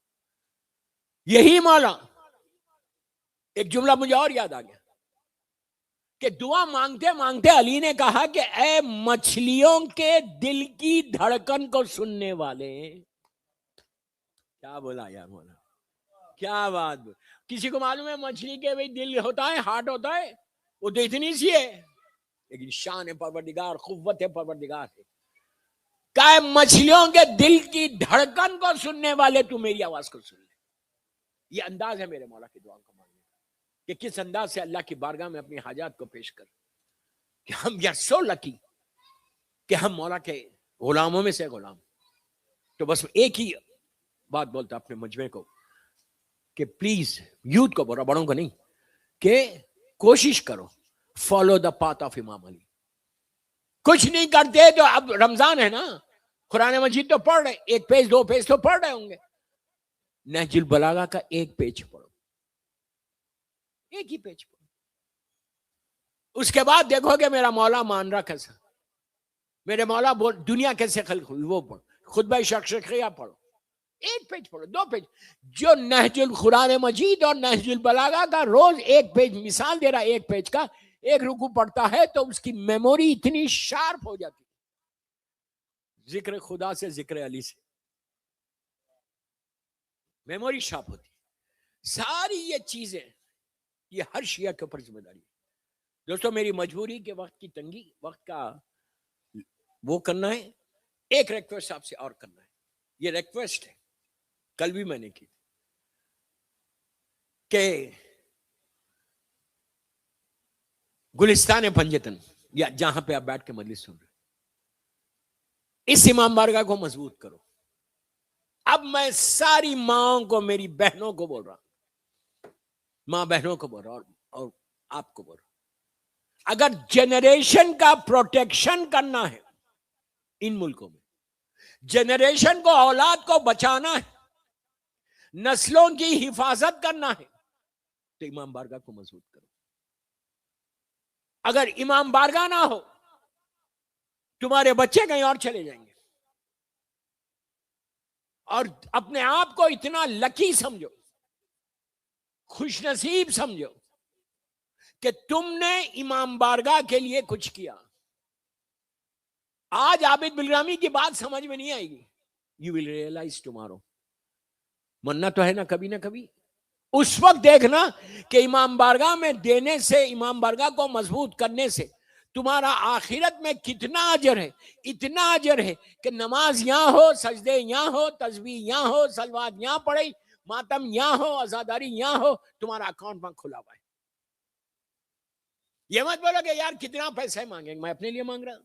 یہی مولا. ایک جملہ مجھے اور یاد آ گیا کہ دعا مانگتے مانگتے علی نے کہا کہ اے مچھلیوں کے دل کی دھڑکن کو سننے والے. کیا بولا یار مولا، کیا بات. کسی کو معلوم ہے مچھلی کے بھی دل ہوتا ہے، ہارٹ ہوتا ہے؟ وہ تو اتنی سی ہے لیکن شان پروردگار، قوت پروردگار ہے. کہ مچھلیوں کے دل کی دھڑکن کو سننے والے تو میری آواز کو سن لے. یہ انداز ہے میرے مولا کی دعا کو مانگنے کا کہ کس انداز سے اللہ کی بارگاہ میں اپنی حاجات کو پیش کر. کہ ہم یا سو لکی کہ ہم مولا کے غلاموں میں سے غلام. تو بس ایک ہی بات بولتا اپنے مجمع کو کہ پلیز یوتھ کو بولو، بڑوں کو نہیں، کہ کوشش کرو فالو دا پاتھ آف امام علی. کچھ نہیں کرتے تو اب رمضان ہے نا، قرآن مجید تو پڑھ رہے، 1 پیج 2 پیج تو پڑھ رہے ہوں گے. نہج البلاغہ کا 1 پیج پڑھو، 1 ہی پیج پڑھو. اس کے بعد دیکھو کہ میرا مولا مان رہا کیسا، میرے مولا دنیا کیسے خلق ہوئی وہ پڑھو. خطبہ شخصیہ پڑھو، 1 پیج پڑھو، 2 پیج. جو نہج القرآن مجید اور نہج البلاغہ کا روز 1 پیج، مثال دے رہا 1 پیج کا، 1 رکوع پڑھتا ہے تو اس کی میموری اتنی شارپ ہو جاتی، ذکر خدا سے ذکر علی سے میموری شارپ ہوتی. ساری یہ چیزیں یہ ہر شیعہ کے اوپر ذمہ داری ہے. دوستو میری مجبوری کے وقت کی تنگی، وقت کا وہ کرنا ہے. ایک ریکویسٹ آپ سے اور کرنا ہے، یہ ریکویسٹ ہے کل بھی میں نے کی کہ گلستان پنجتن یا جہاں پہ آپ بیٹھ کے مجلس سن رہے، اس امام بارگاہ کو مضبوط کرو. اب میں ساری ماں کو، میری بہنوں کو بول رہا ہوں، ماں بہنوں کو بول رہا ہوں اور آپ کو بول رہا ہوں، اگر جنریشن کا پروٹیکشن کرنا ہے ان ملکوں میں، جنریشن کو، اولاد کو بچانا ہے، نسلوں کی حفاظت کرنا ہے، تو امام بارگاہ کو مضبوط کرو. اگر امام بارگاہ نہ ہو تمہارے بچے کہیں اور چلے جائیں گے. اور اپنے آپ کو اتنا لکی سمجھو، خوش نصیب سمجھو کہ تم نے امام بارگاہ کے لیے کچھ کیا. آج عابد بلرامی کی بات سمجھ میں نہیں آئے گی، یو ول ریئلائز ٹمارو. مننا تو ہے نا کبھی نہ کبھی. اس وقت دیکھنا کہ امام بارگاہ میں دینے سے، امام بارگاہ کو مضبوط کرنے سے تمہارا آخرت میں کتنا اجر ہے. اتنا اجر ہے کہ نماز یہاں ہو، سجدے یہاں ہو، تسبیح یہاں ہو، صلوات یہاں پڑھی، ماتم یہاں ہو، عزاداری یہاں ہو، تمہارا اکاؤنٹ میں کھلا ہوا ہے. یہ مت بولو کہ یار کتنا پیسہ مانگیں گے، میں اپنے لیے مانگ رہا ہوں،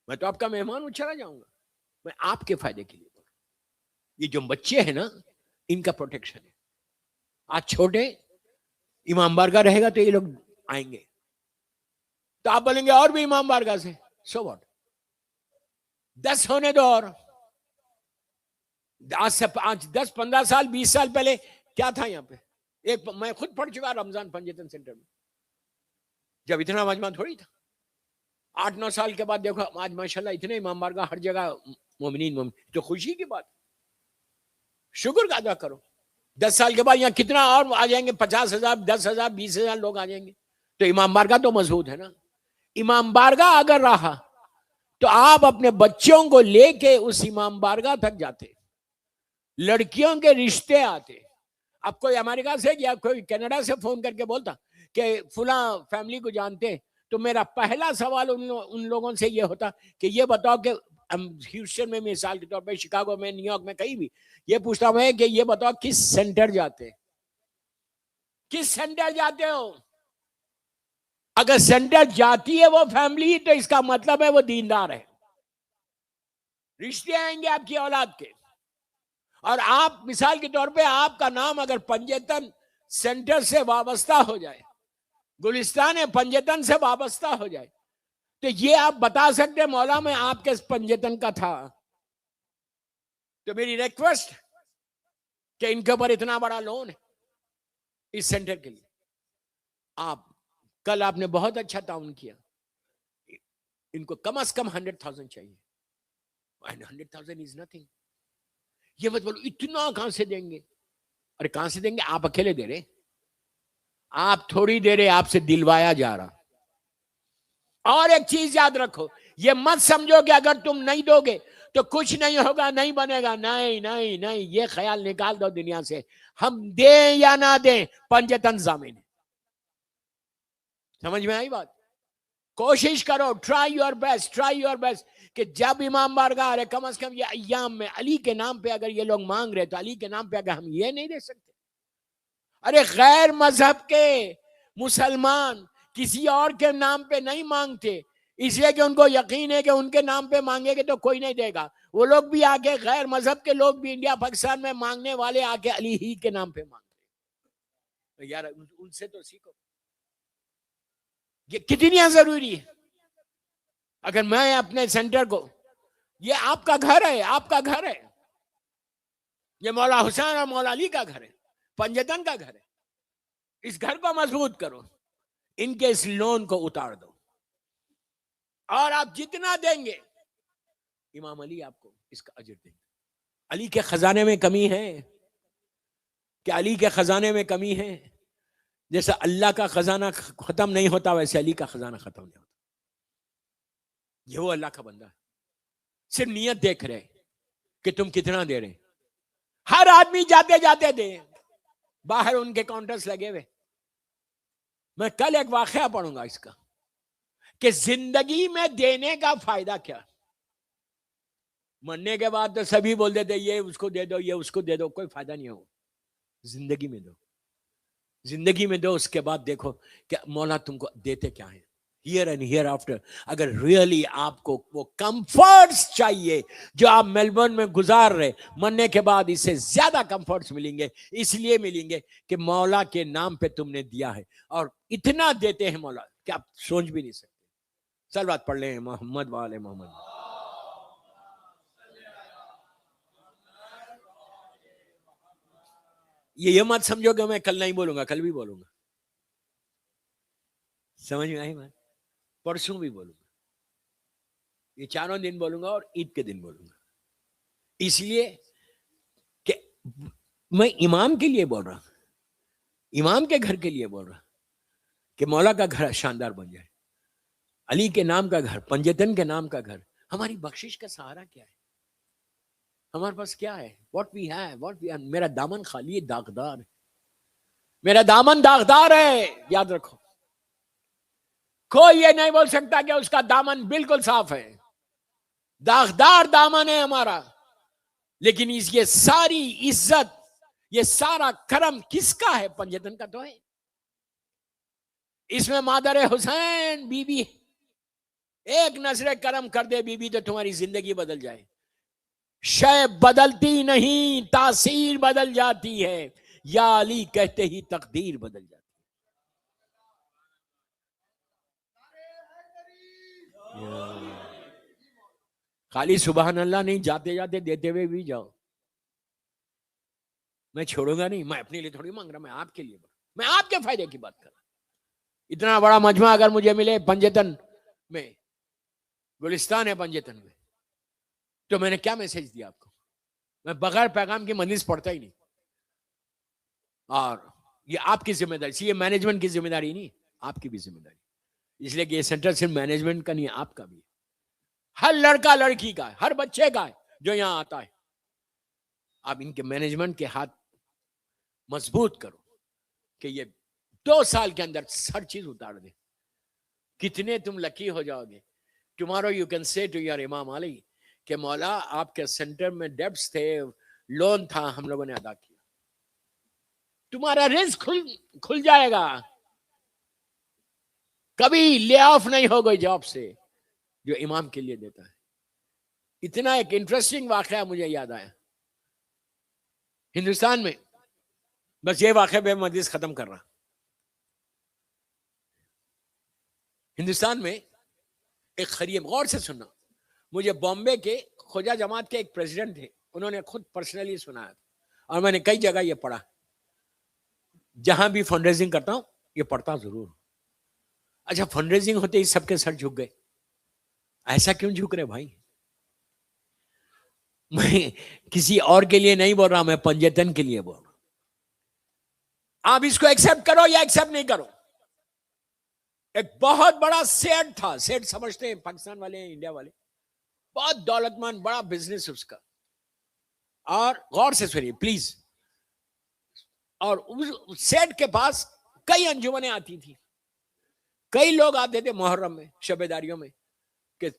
میں تو آپ کا مہمان ہوں، چلا جاؤں گا. میں آپ کے فائدے کے لیے بول رہا ہوں. یہ جو بچے ہیں نا، ان کا پروٹیکشن ہے. آج چھوٹے امام بارگاہ رہے گا تو یہ لوگ آئیں گے. تو آپ بولیں گے اور بھی امام بارگاہ سے، سو واٹ، 10 ہونے دو. اور آج سے 10 15 سال 20 سال پہلے کیا تھا یہاں پہ؟ ایک میں خود پڑھ چکا رمضان پنجتن سینٹر میں، جب اتنا مجمع تھوڑی تھا. 8-9 سال کے بعد دیکھو آج ماشاءاللہ اتنے امام بارگاہ ہر جگہ، مومنین تو خوشی کی بات، شکر کا ادا کرو. 10 سال کے بعد یہاں کتنا اور آ جائیں گے، 50,000 10,000 20,000 لوگ آ جائیں گے. تو امام بارگاہ تو مضبوط ہے نا. امام بارگاہ اگر رہا تو آپ اپنے بچوں کو لے کے اس امام بارگاہ تک جاتے، لڑکیوں کے رشتے آتے. اب کوئی امریکہ سے یا کوئی کینیڈا سے فون کر کے بولتا کہ فلاں فیملی کو جانتے، تو میرا پہلا سوال ان لوگوں سے یہ ہوتا کہ یہ بتاؤ کہ ہیوسٹن میں مثال کے طور پہ، شکاگو میں، نیو یارک میں، کہیں بھی یہ پوچھتا ہوں کہ یہ بتاؤ کس سینٹر جاتے، کس سینٹر جاتے ہو. اگر سینٹر جاتی ہے وہ فیملی تو اس کا مطلب ہے وہ دیندار ہے، رشتے آئیں گے آپ کی اولاد کے. اور آپ مثال کے طور پہ آپ کا نام اگر پنجتن سینٹر سے وابستہ ہو جائے، گلستان پنجتن سے وابستہ ہو جائے، تو یہ آپ بتا سکتے مولا میں آپ کے پنجتن کا تھا. تو میری ریکویسٹ کہ ان کے اوپر اتنا بڑا لون ہے اس سینٹر کے لیے. آپ کل آپ نے بہت اچھا تعاون کیا، ان کو کم از کم 100,000 چاہیے. 100,000 از نتھنگ. یہ مت بولو اتنا کہاں سے دیں گے. ارے کہاں سے دیں گے؟ آپ اکیلے دے رہے، آپ تھوڑی دے رہے، آپ سے دلوایا جا رہا. اور ایک چیز یاد رکھو، یہ مت سمجھو کہ اگر تم نہیں دو گے تو کچھ نہیں ہوگا، نہیں بنے گا. نہیں نہیں نہیں، یہ خیال نکال دو دنیا سے. ہم دیں یا نہ دیں، پنجتن ضامن ہے. سمجھ میں آئی بات؟ کوشش کرو، try your best, try your best کہ جب امام بارگاہ آ رہے، کم از کم یہ ایام میں علی کے نام پہ اگر یہ لوگ مانگ رہے تو علی کے نام پہ اگر ہم یہ نہیں دے سکتے. ارے غیر مذہب کے مسلمان کسی اور کے نام پہ نہیں مانگتے، اس لیے کہ ان کو یقین ہے کہ ان کے نام پہ مانگے گے تو کوئی نہیں دے گا. وہ لوگ بھی آگے، غیر مذہب کے لوگ بھی انڈیا پاکستان میں مانگنے والے آ کے علی ہی کے نام پہ مانگتے. یار ان سے تو سیکھو، یہ کتنی ضروری ہے. اگر میں اپنے سینٹر کو، یہ آپ کا گھر ہے، آپ کا گھر ہے، یہ مولا حسین اور مولا علی کا گھر ہے، پنجتن کا گھر ہے. اس گھر کو مضبوط کرو، ان کے اس لون کو اتار دو، اور آپ جتنا دیں گے امام علی آپ کو اس کا اجر دیں گے. علی کے خزانے میں کمی ہے کہ علی کے خزانے میں کمی ہے؟ جیسا اللہ کا خزانہ ختم نہیں ہوتا ویسے علی کا خزانہ ختم نہیں ہوتا. یہ وہ اللہ کا بندہ ہے، صرف نیت دیکھ رہے کہ تم کتنا دے رہے. ہر آدمی جاتے جاتے دے، باہر ان کے کاؤنٹرز لگے ہوئے. میں کل ایک واقعہ پڑھوں گا اس کا کہ زندگی میں دینے کا فائدہ کیا. مرنے کے بعد تو سبھی بول دیتے یہ اس کو دے دو، یہ اس کو دے دو، کوئی فائدہ نہیں ہو. زندگی میں دو، زندگی میں دو، اس کے بعد دیکھو کہ مولا تم کو دیتے کیا ہیں ہیئر اینڈ ہیئر آفٹر. اگر ریئلی آپ کو وہ کمفرٹس چاہیے جو آپ میلبرن میں گزار رہے، مرنے کے بعد اس سے زیادہ کمفرٹس ملیں گے. اس لیے ملیں گے کہ مولا کے نام پہ تم نے دیا ہے، اور اتنا دیتے ہیں مولا کہ آپ سوچ بھی نہیں سکتے. صلوات پڑھ لیں محمد وآل محمد. یہ مت سمجھو کہ میں کل نہیں بولوں گا، کل بھی بولوں گا. سمجھ میں آئی بات؟ پرسوں بھی بولوں گا، یہ چاروں دن بولوں گا اور عید کے دن بولوں گا. اس لیے کہ میں امام کے لیے بول رہا ہوں، امام کے گھر کے لیے بول رہا کہ مولا کا گھر شاندار بن جائے، علی کے نام کا گھر، پنجتن کے نام کا گھر. ہماری بخشش کا سہارا کیا ہے؟ ہمارے پاس کیا ہے؟ What we have. میرا دامن خالی داغدار ہے، میرا دامن داغدار ہے. یاد رکھو، کوئی یہ نہیں بول سکتا کہ اس کا دامن بالکل صاف ہے. داغدار دامن ہے ہمارا. لیکن یہ ساری عزت، یہ سارا کرم کس کا ہے؟ پنجتن کا تو ہے. اس میں مادر حسین بی بی ایک نظر کرم کر دے بی بی تو تمہاری زندگی بدل جائے. شے بدلتی نہیں، تاثیر بدل جاتی ہے. یا علی کہتے ہی تقدیر بدل جاتی ہے. خالی سبحان اللہ نہیں، جاتے جاتے دیتے ہوئے بھی جاؤ. میں چھوڑوں گا نہیں، میں اپنے لیے تھوڑی مانگ رہا، میں آپ کے لیے، میں آپ کے فائدے کی بات کر رہا. اتنا بڑا مجمع اگر مجھے ملے پنجتن میں، گلستان ہے پنجتن میں، تو میں نے کیا میسج دیا آپ کو؟ میں بغیر پیغام کی مجلس پڑھتا ہی نہیں. اور یہ آپ کی ذمہ داری، یہ مینجمنٹ کی ذمہ داری نہیں، آپ کی بھی ذمہ داری. اس لیے کہ یہ سینٹر صرف مینجمنٹ کا نہیں، آپ کا بھی ہے. ہر لڑکا لڑکی کا ہے، ہر بچے کا ہے جو یہاں آتا ہے. آپ ان کے مینجمنٹ کے ہاتھ مضبوط کرو کہ یہ 2 سال کے اندر ہر چیز اتار دے. کتنے تم لکی ہو جاؤ گے. Tomorrow you can say to your امام علی کہ مولا آپ کے سینٹر میں ڈیبٹس تھے، لون تھا، ہم لوگوں نے ادا کیا. تمہارا رزق کھل جائے گا. کبھی لے آف نہیں ہو گئی جاب سے جو امام کے لیے دیتا ہے. اتنا ایک انٹرسٹنگ واقعہ مجھے یاد آیا ہندوستان میں. بس یہ واقعہ میں مجلس ختم کر رہا. ہندوستان میں ایک خرید، غور سے سننا، مجھے بامبے کے خوجہ جماعت کے ایک پریزیڈنٹ تھے، انہوں نے خود پرسنلی سنایا اور میں نے کئی جگہ یہ پڑھا. جہاں بھی فنڈ ریزنگ کرتا ہوں یہ پڑھتا ضرور. اچھا فنڈ ریزنگ ہوتے ہی سب کے سر جھک گئے. ایسا کیوں جھک رہے بھائی؟ میں کسی اور کے لیے نہیں بول رہا، میں پنجتن کے لیے بول رہا ہوں. آپ اس کو ایکسپٹ کرو یا ایکسپٹ نہیں کرو. ایک بہت بڑا سیٹ تھا، سیٹ سمجھتے ہیں پاکستان والے ہیں، انڈیا والے، بہت دولت مند، بڑا بزنس اس کا. اور غور سے سنیے پلیز. اور اس سیٹ کے پاس کئی انجمنیں آتی تھی، کئی لوگ آتے تھے محرم میں، شب داریوں میں، کہ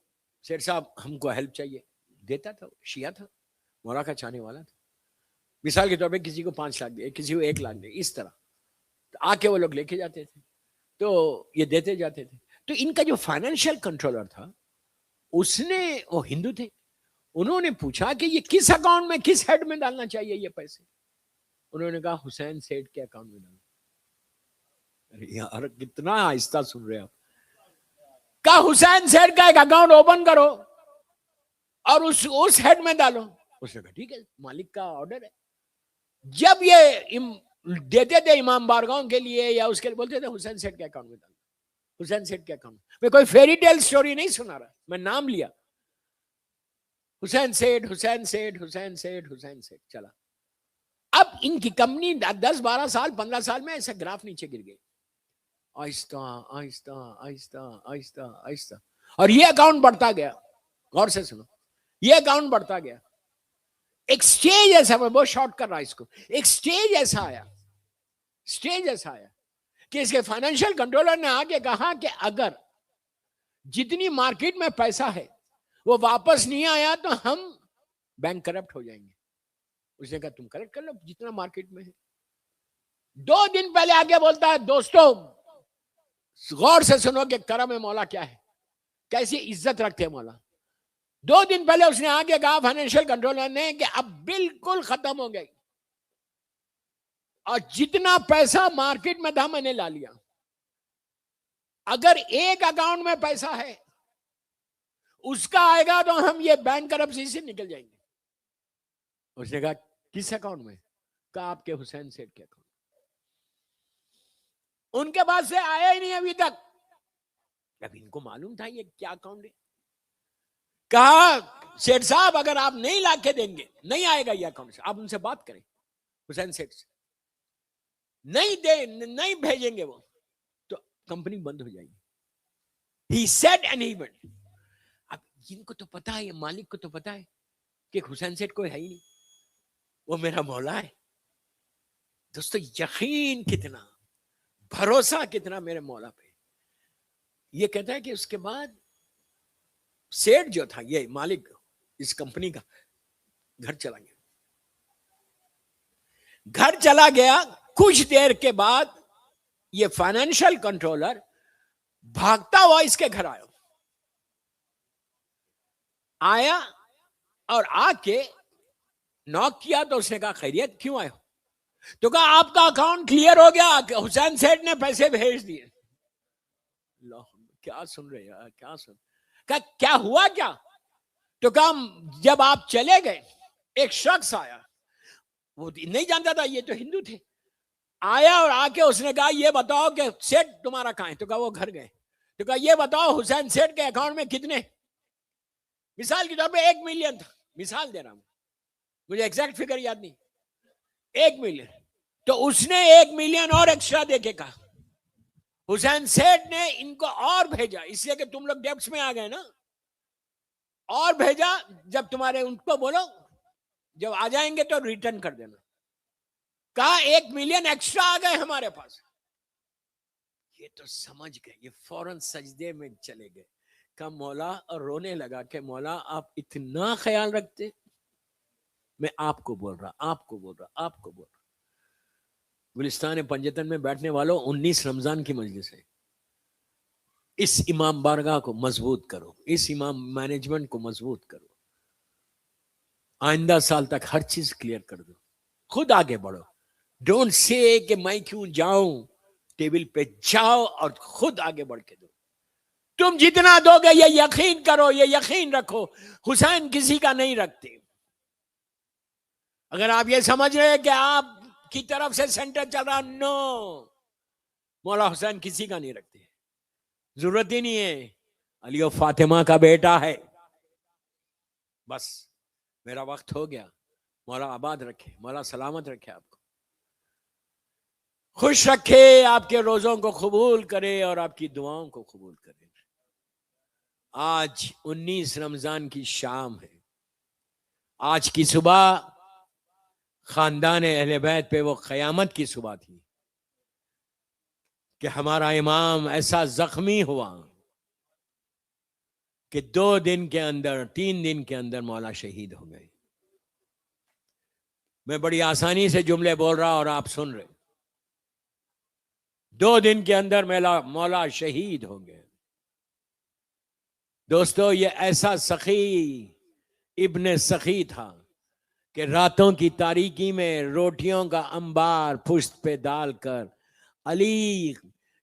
سیٹ صاحب ہم کو ہیلپ چاہیے. دیتا تھا، شیعہ تھا، مولا کا چاہنے والا تھا. مثال کے طور پہ کسی کو 5 لاکھ دے، کسی کو 1 لاکھ دے، اس طرح آ کے وہ لوگ لے کے جاتے تھے، تو یہ دیتے جاتے تھے. تو ان کا جو فائنینشیل کنٹرولر تھا، اس نے، وہ ہندو تھے، انہوں نے پوچھا کہ یہ کس اکاؤنٹ میں، کس ہیڈ میں ڈالنا چاہیے یہ پیسے. انہوں نے کہا حسین سیٹ کے اکاؤنٹ میں ڈالنا. ارے یار کتنا آہستہ سن رہے آپ. کہا حسین سیٹ کا ایک اکاؤنٹ اوپن کرو اور اس ہیڈ میں ڈالو. اس نے کہا ٹھیک ہے، مالک کا آرڈر ہے. جب یہ دیتے تھے امام بارگاہوں کے لیے یا اس کے لیے، بولتے تھے حسین سیٹ کے اکاؤنٹ میں ڈالو، حسین سیٹ کے اکاؤنٹ میں. کوئی فیری ٹیل سٹوری نہیں سنا رہا، میں نام لیا، حسین سیٹ، حسین سیٹ، حسین سیٹ، حسین سیٹ چلا. اب ان کی کمپنی 10-12 سال 15 سال میں ایسا گراف نیچے گر گئی، آہستہ آہستہ آہستہ آہستہ آہستہ. اور یہ اکاؤنٹ بڑھتا گیا. غور سے سنو، یہ اکاؤنٹ بڑھتا گیا. ایک سٹیج ایسا، میں بہت شارٹ کر رہا اس کو، ایک سٹیج ایسا آیا کہ اس کے فائنینشیل کنٹرولر نے آ کے کہا کہ اگر جتنی مارکیٹ میں پیسہ ہے وہ واپس نہیں آیا تو ہم بینک کرپٹ ہو جائیں گے. اس نے کہا تم کلیکٹ کر لو جتنا مارکیٹ میں ہے. 2 دن پہلے آگے بولتا ہے، دوستوں غور سے سنو کہ کرم مولا کیا ہے، کیسی عزت رکھتے مولا. 2 دن پہلے اس نے آگے کہا فائنینشیل کنٹرولر نے کہ اب بالکل ختم ہو گئی، اور جتنا پیسہ مارکیٹ میں تھا میں نے لا لیا. اگر ایک اکاؤنٹ میں پیسہ ہے اس کا آئے گا تو ہم یہ بینک کرپسی سے نکل جائیں گے. اس نے کہا کس اکاؤنٹ میں؟ کہا آپ کے حسین سیٹ کے اکاؤنٹ. ان کے پاس سے آیا ہی نہیں ابھی تک. اب ان کو معلوم تھا یہ کیا اکاؤنٹ ہے. کہا سیٹ صاحب اگر آپ نہیں لا کے دیں گے، نہیں آئے گا یہ اکاؤنٹ سے، آپ ان سے بات کریں حسین سیٹ سے، نہیں بھیجیں گے وہ تو کمپنی بند ہو جائے گی. He said and he went. اب ان کو تو پتا ہے، مالک کو تو پتا ہے کہ حسین سیٹ کوئی ہے ہی نہیں، وہ میرا مولا ہے. دوستو یقین کتنا، بھروسہ کتنا میرے مولا پہ. یہ کہتا ہے کہ اس کے بعد سیٹ جو تھا، یہ مالک اس کمپنی کا، گھر چلا گیا. کچھ دیر کے بعد یہ فائنینشیل کنٹرولر بھاگتا ہوا اس کے گھر آیا اور آ کے نوک کیا. تو اس نے کہا خیریت، کیوں آئے ہو؟ تو کہا آپ کا اکاؤنٹ کلیئر ہو گیا، حسین سیٹ نے پیسے بھیج دیے. کیا سن رہے ہیں، کیا سن کہا کیا ہوا کیا؟ تو کہا جب آپ چلے گئے ایک شخص آیا, وہ نہیں جانتا تھا یہ تو ہندو تھے, آیا اور آ کے اس نے کہا یہ بتاؤ کہ سیٹ تمہارا کہاں ہے؟ تو کہا وہ گھر گئے. تو کہا یہ بتاؤ حسین سیٹ کے اکاؤنٹ میں کتنے؟ مثال کے طور پہ 1 ملین تھا, مثال دے رہا ہوں, مجھے ایگزیکٹ فگر یاد نہیں, 1 ملین. تو اس نے 1 ملین اور ایکسٹرا دے کے کہا, حسین سیٹ نے ان کو اور بھیجا, اس لیے کہ تم لوگ ڈیپس میں آ گئے نا, اور بھیجا, جب تمہارے ان کو بولو جب آ جائیں گے تو ریٹرن کر دینا. کہا 1 ملین ایکسٹرا آ گئے ہمارے پاس. یہ تو سمجھ گئے, یہ فوراً سجدے میں چلے گئے. کہا مولا, اور رونے لگا کہ مولا آپ اتنا خیال رکھتے, میں آپ کو بول رہا, آپ کو بول رہا, آپ کو بول رہا. گلستان پنجتن میں بیٹھنے والوں 19 رمضان کی مجلس ہے. اس امام بارگاہ کو مضبوط کرو, اس امام مینجمنٹ کو مضبوط کرو, آئندہ سال تک ہر چیز کلیئر کر دو, خود آگے بڑھو. ڈونٹ سے کہ میں کیوں جاؤں, ٹیبل پہ جاؤ اور خود آگے بڑھ کے دو. تم جتنا دو گے یہ یقین کرو, یہ یقین رکھو, حسین کسی کا نہیں رکھتے. اگر آپ یہ سمجھ رہے ہیں کہ آپ کی طرف سے سینٹر چل رہا, نو, مولا حسین کسی کا نہیں رکھتے, ضرورت ہی نہیں ہے. علی و فاطمہ کا بیٹا ہے. بس میرا وقت ہو گیا. مولا آباد رکھے, مولا سلامت رکھے, آپ کو خوش رکھے, آپ کے روزوں کو قبول کرے اور آپ کی دعاؤں کو قبول کرے. آج 19 رمضان کی شام ہے. آج کی صبح خاندان اہل بیت پہ وہ قیامت کی صبح تھی کہ ہمارا امام ایسا زخمی ہوا کہ 2 دن کے اندر, 3 دن کے اندر مولا شہید ہو گئے. میں بڑی آسانی سے جملے بول رہا اور آپ سن رہے. 2 دن کے اندر مولا شہید ہو گئے. دوستو, یہ ایسا سخی ابن سخی تھا کہ راتوں کی تاریکی میں روٹیوں کا انبار پشت پہ ڈال کر علی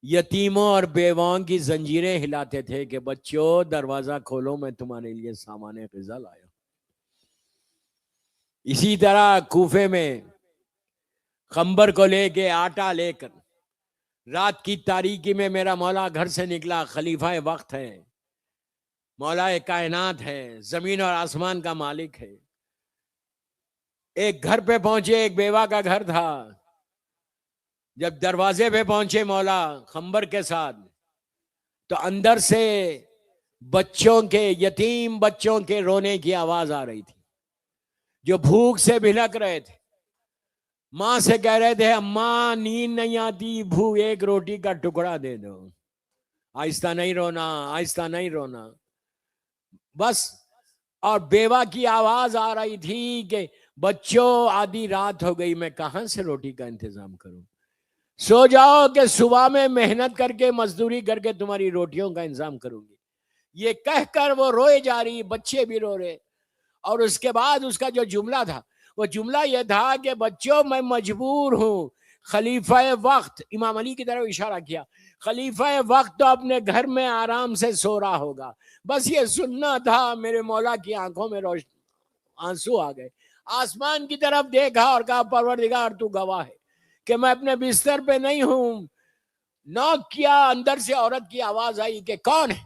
یتیموں اور بیواؤں کی زنجیریں ہلاتے تھے کہ بچوں دروازہ کھولو, میں تمہارے لیے سامان غذا لایا. اسی طرح کوفے میں خنبر کو لے کے, آٹا لے کر, رات کی تاریکی میں میرا مولا گھر سے نکلا. خلیفہ وقت ہے, مولا کائنات ہے, زمین اور آسمان کا مالک ہے. ایک گھر پہ پہنچے, ایک بیوہ کا گھر تھا. جب دروازے پہ پہنچے مولا خنبر کے ساتھ, تو اندر سے بچوں کے, یتیم بچوں کے رونے کی آواز آ رہی تھی, جو بھوک سے بھنک رہے تھے. ماں سے کہہ رہے تھے اماں نیند نہیں آتی, ایک روٹی کا ٹکڑا دے دو, آہستہ نہیں رونا, آہستہ نہیں رونا. بس, اور بیوہ کی آواز آ رہی تھی کہ بچوں آدھی رات ہو گئی, میں کہاں سے روٹی کا انتظام کروں, سو جاؤ کہ صبح میں محنت کر کے مزدوری کر کے تمہاری روٹیوں کا انتظام کروں گی. یہ کہہ کر وہ روئے جا رہی, بچے بھی رو رہے. اور اس کے بعد اس کا جو جملہ تھا, وہ جملہ یہ تھا کہ بچوں میں مجبور ہوں. خلیفہ وقت, امام علی کی طرف اشارہ کیا, خلیفہ وقت تو اپنے گھر میں آرام سے سو رہا ہوگا, بس یہ سننا تھا. میرے مولا کی آنکھوں میں آنسو آ گئے. آسمان کی طرف دیکھا اور کہا پروردگار تو گواہ ہے کہ میں اپنے بستر پہ نہیں ہوں. نوک کیا, اندر سے عورت کی آواز آئی کہ کون ہے؟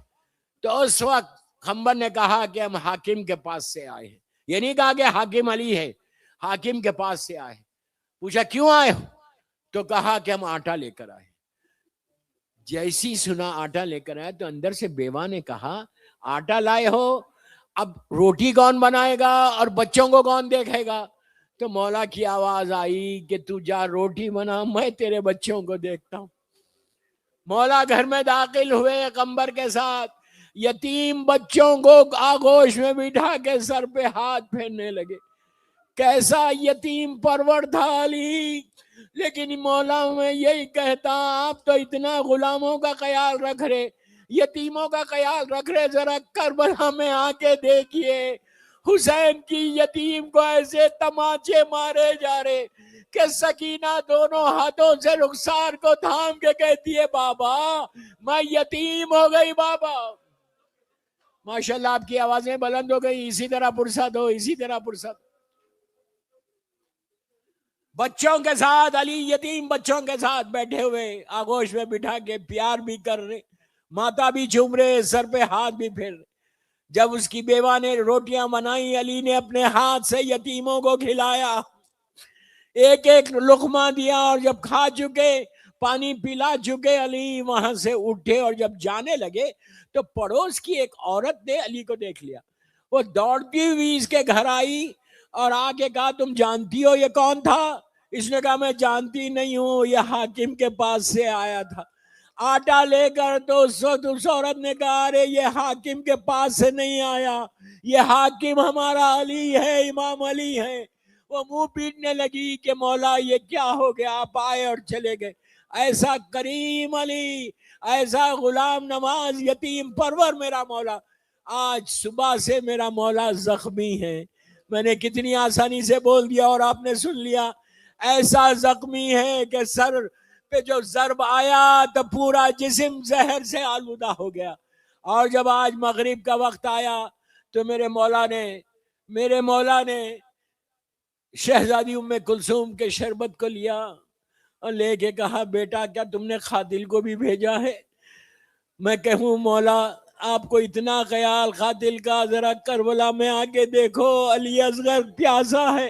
تو اس وقت خنبر نے کہا کہ ہم حاکم کے پاس سے آئے ہیں. یہ نہیں کہا کہ حاکم علی ہے, حاکم کے پاس سے آئے. پوچھا کیوں آئے ہو؟ تو کہا کہ ہم آٹا لے کر آئے. جیسی سنا آٹا لے کر آئے تو اندر سے بیوہ نے کہا آٹا لائے ہو, اب روٹی کون بنائے گا اور بچوں کو کون دیکھے گا؟ تو مولا کی آواز آئی کہ تو جا روٹی بنا, میں تیرے بچوں کو دیکھتا ہوں. مولا گھر میں داخل ہوئے قمبر کے ساتھ, یتیم بچوں کو آغوش میں بٹھا کے سر پہ ہاتھ پھیرنے لگے. کیسا یتیم پرور تھا علی. لیکن مولا میں یہی کہتا, آپ تو اتنا غلاموں کا خیال رکھ رہے, یتیموں کا خیال رکھ رہے, ذرا کربلا میں آ کے دیکھیے حسین کی یتیم کو ایسے تماچے مارے جا رہے کہ سکینہ دونوں ہاتھوں سے رخسار کو تھام کے کہتی ہے بابا میں یتیم ہو گئی بابا. ماشاءاللہ آپ کی آوازیں بلند ہو گئی. اسی طرح پرسد ہو, اسی طرح پرسد. بچوں کے ساتھ علی یتیم بچوں کے ساتھ بیٹھے ہوئے آگوش میں بٹھا کے پیار بھی کر رہے, ماتا بھی چوم رہے, سر پہ ہاتھ بھی پھیر رہے. جب اس کی بیوہ نے روٹیاں بنائی, علی نے اپنے ہاتھ سے یتیموں کو کھلایا, ایک ایک لقمہ دیا, اور جب کھا چکے, پانی پلا چکے, علی وہاں سے اٹھے اور جب جانے لگے تو پڑوس کی ایک عورت نے علی کو دیکھ لیا. وہ دوڑتی ہوئی اس کے گھر آئی اور آ کے کہا تم جانتی ہو یہ کون تھا؟ اس نے کہا میں جانتی نہیں ہوں, یہ حاکم کے پاس سے آیا تھا. آٹا لے کر تو اس وقت اس عورت نے کہا ارے یہ حاکم کے پاس سے نہیں آیا, یہ حاکم ہمارا علی ہے, امام علی ہے. وہ منہ پیٹنے لگی کہ مولا یہ کیا ہو گیا, آپ آئے اور چلے گئے. ایسا کریم علی, ایسا غلام نواز یتیم پرور میرا مولا. آج صبح سے میرا مولا زخمی ہے. میں نے کتنی آسانی سے بول دیا اور آپ نے سن لیا. ایسا زخمی ہے کہ سر پہ جو ضرب آیا تو پورا جسم زہر سے آلودہ ہو گیا. اور جب آج مغرب کا وقت آیا تو میرے مولا نے شہزادی ام کلثوم کے شربت کو لیا اور لے کے کہا بیٹا کیا تم نے قاتل کو بھی بھیجا ہے؟ میں کہوں مولا آپ کو اتنا خیال قاتل کا, ذرا کربلا میں آ کے دیکھو, علی اصغر پیاسا ہے,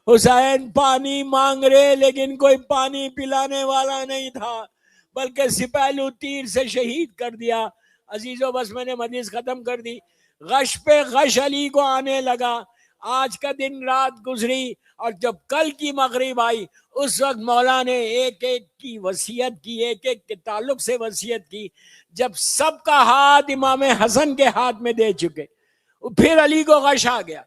حسین پانی مانگ رہے لیکن کوئی پانی پلانے والا نہیں تھا, بلکہ سپہلو تیر سے شہید کر دیا. عزیزو بس میں نے حدیث ختم کر دی. غش پہ غش علی کو آنے لگا. آج کا دن رات گزری اور جب کل کی مغرب آئی اس وقت مولا نے ایک ایک کی وصیت کی, ایک ایک کے تعلق سے وصیت کی. جب سب کا ہاتھ امام حسن کے ہاتھ میں دے چکے پھر علی کو غش آ گیا.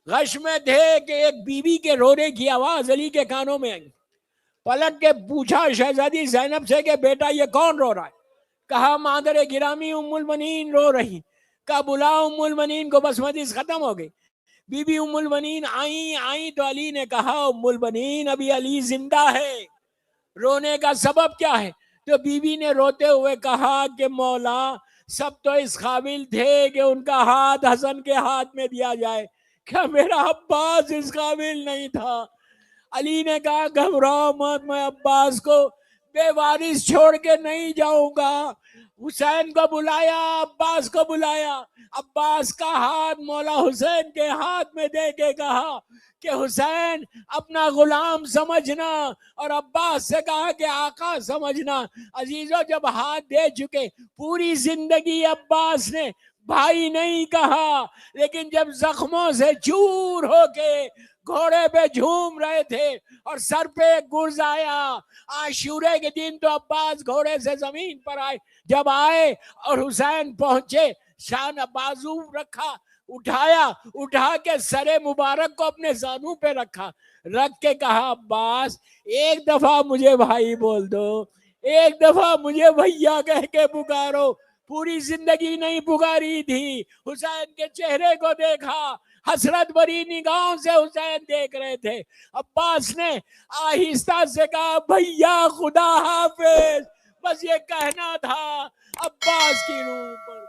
غش میں تھے کہ ایک بیوی کے رونے کی آواز علی کے کانوں میں آئی. پلٹ کے پوچھا شہزادی زینب سے کہ بیٹا یہ کون رو رہا ہے؟ کہا مادر گرامی ام المنین رو رہی. کہا بلا ام المنین کو, بس حدیث ختم ہو گئی. بی بی ام المنین آئیں تو علی نے کہا ام المنین ابھی علی زندہ ہے, رونے کا سبب کیا ہے؟ تو بی بی نے روتے ہوئے کہا کہ مولا سب تو اس قابل تھے کہ ان کا ہاتھ حسن کے ہاتھ میں دیا جائے, کیا میرا عباس اس قابل نہیں تھا؟ علی نے کہا گھبراؤ مت, میں عباس کو بے وارث چھوڑ کے نہیں جاؤں گا. حسین کو بلایا, عباس کو بلایا, عباس کا ہاتھ مولا حسین کے ہاتھ میں دے کے کہا کہ حسین اپنا غلام سمجھنا, اور عباس سے کہا کہ آقا سمجھنا. عزیزو جب ہاتھ دے چکے, پوری زندگی عباس نے بھائی نہیں کہا, لیکن جب زخموں سے چور ہو کے گھوڑے پہ جھوم رہے تھے اور سر پہ گرز آیا, عاشورے کے دن تو عباس گھوڑے سے زمین پر آئے. جب آئے اور حسین پہنچے, شان بازو رکھا, اٹھا کے سر مبارک کو اپنے زانو پہ رکھا, رکھ کے کہا عباس ایک دفعہ مجھے بھائی بول دو, ایک دفعہ مجھے بھیا کہہ کے پکارو. پوری زندگی نہیں پکاری تھی. حسین کے چہرے کو دیکھا, حسرت بھری نگاہوں سے حسین دیکھ رہے تھے. عباس نے آہستہ سے کہا بھیا خدا حافظ, بس یہ کہنا تھا. عباس کی روح پر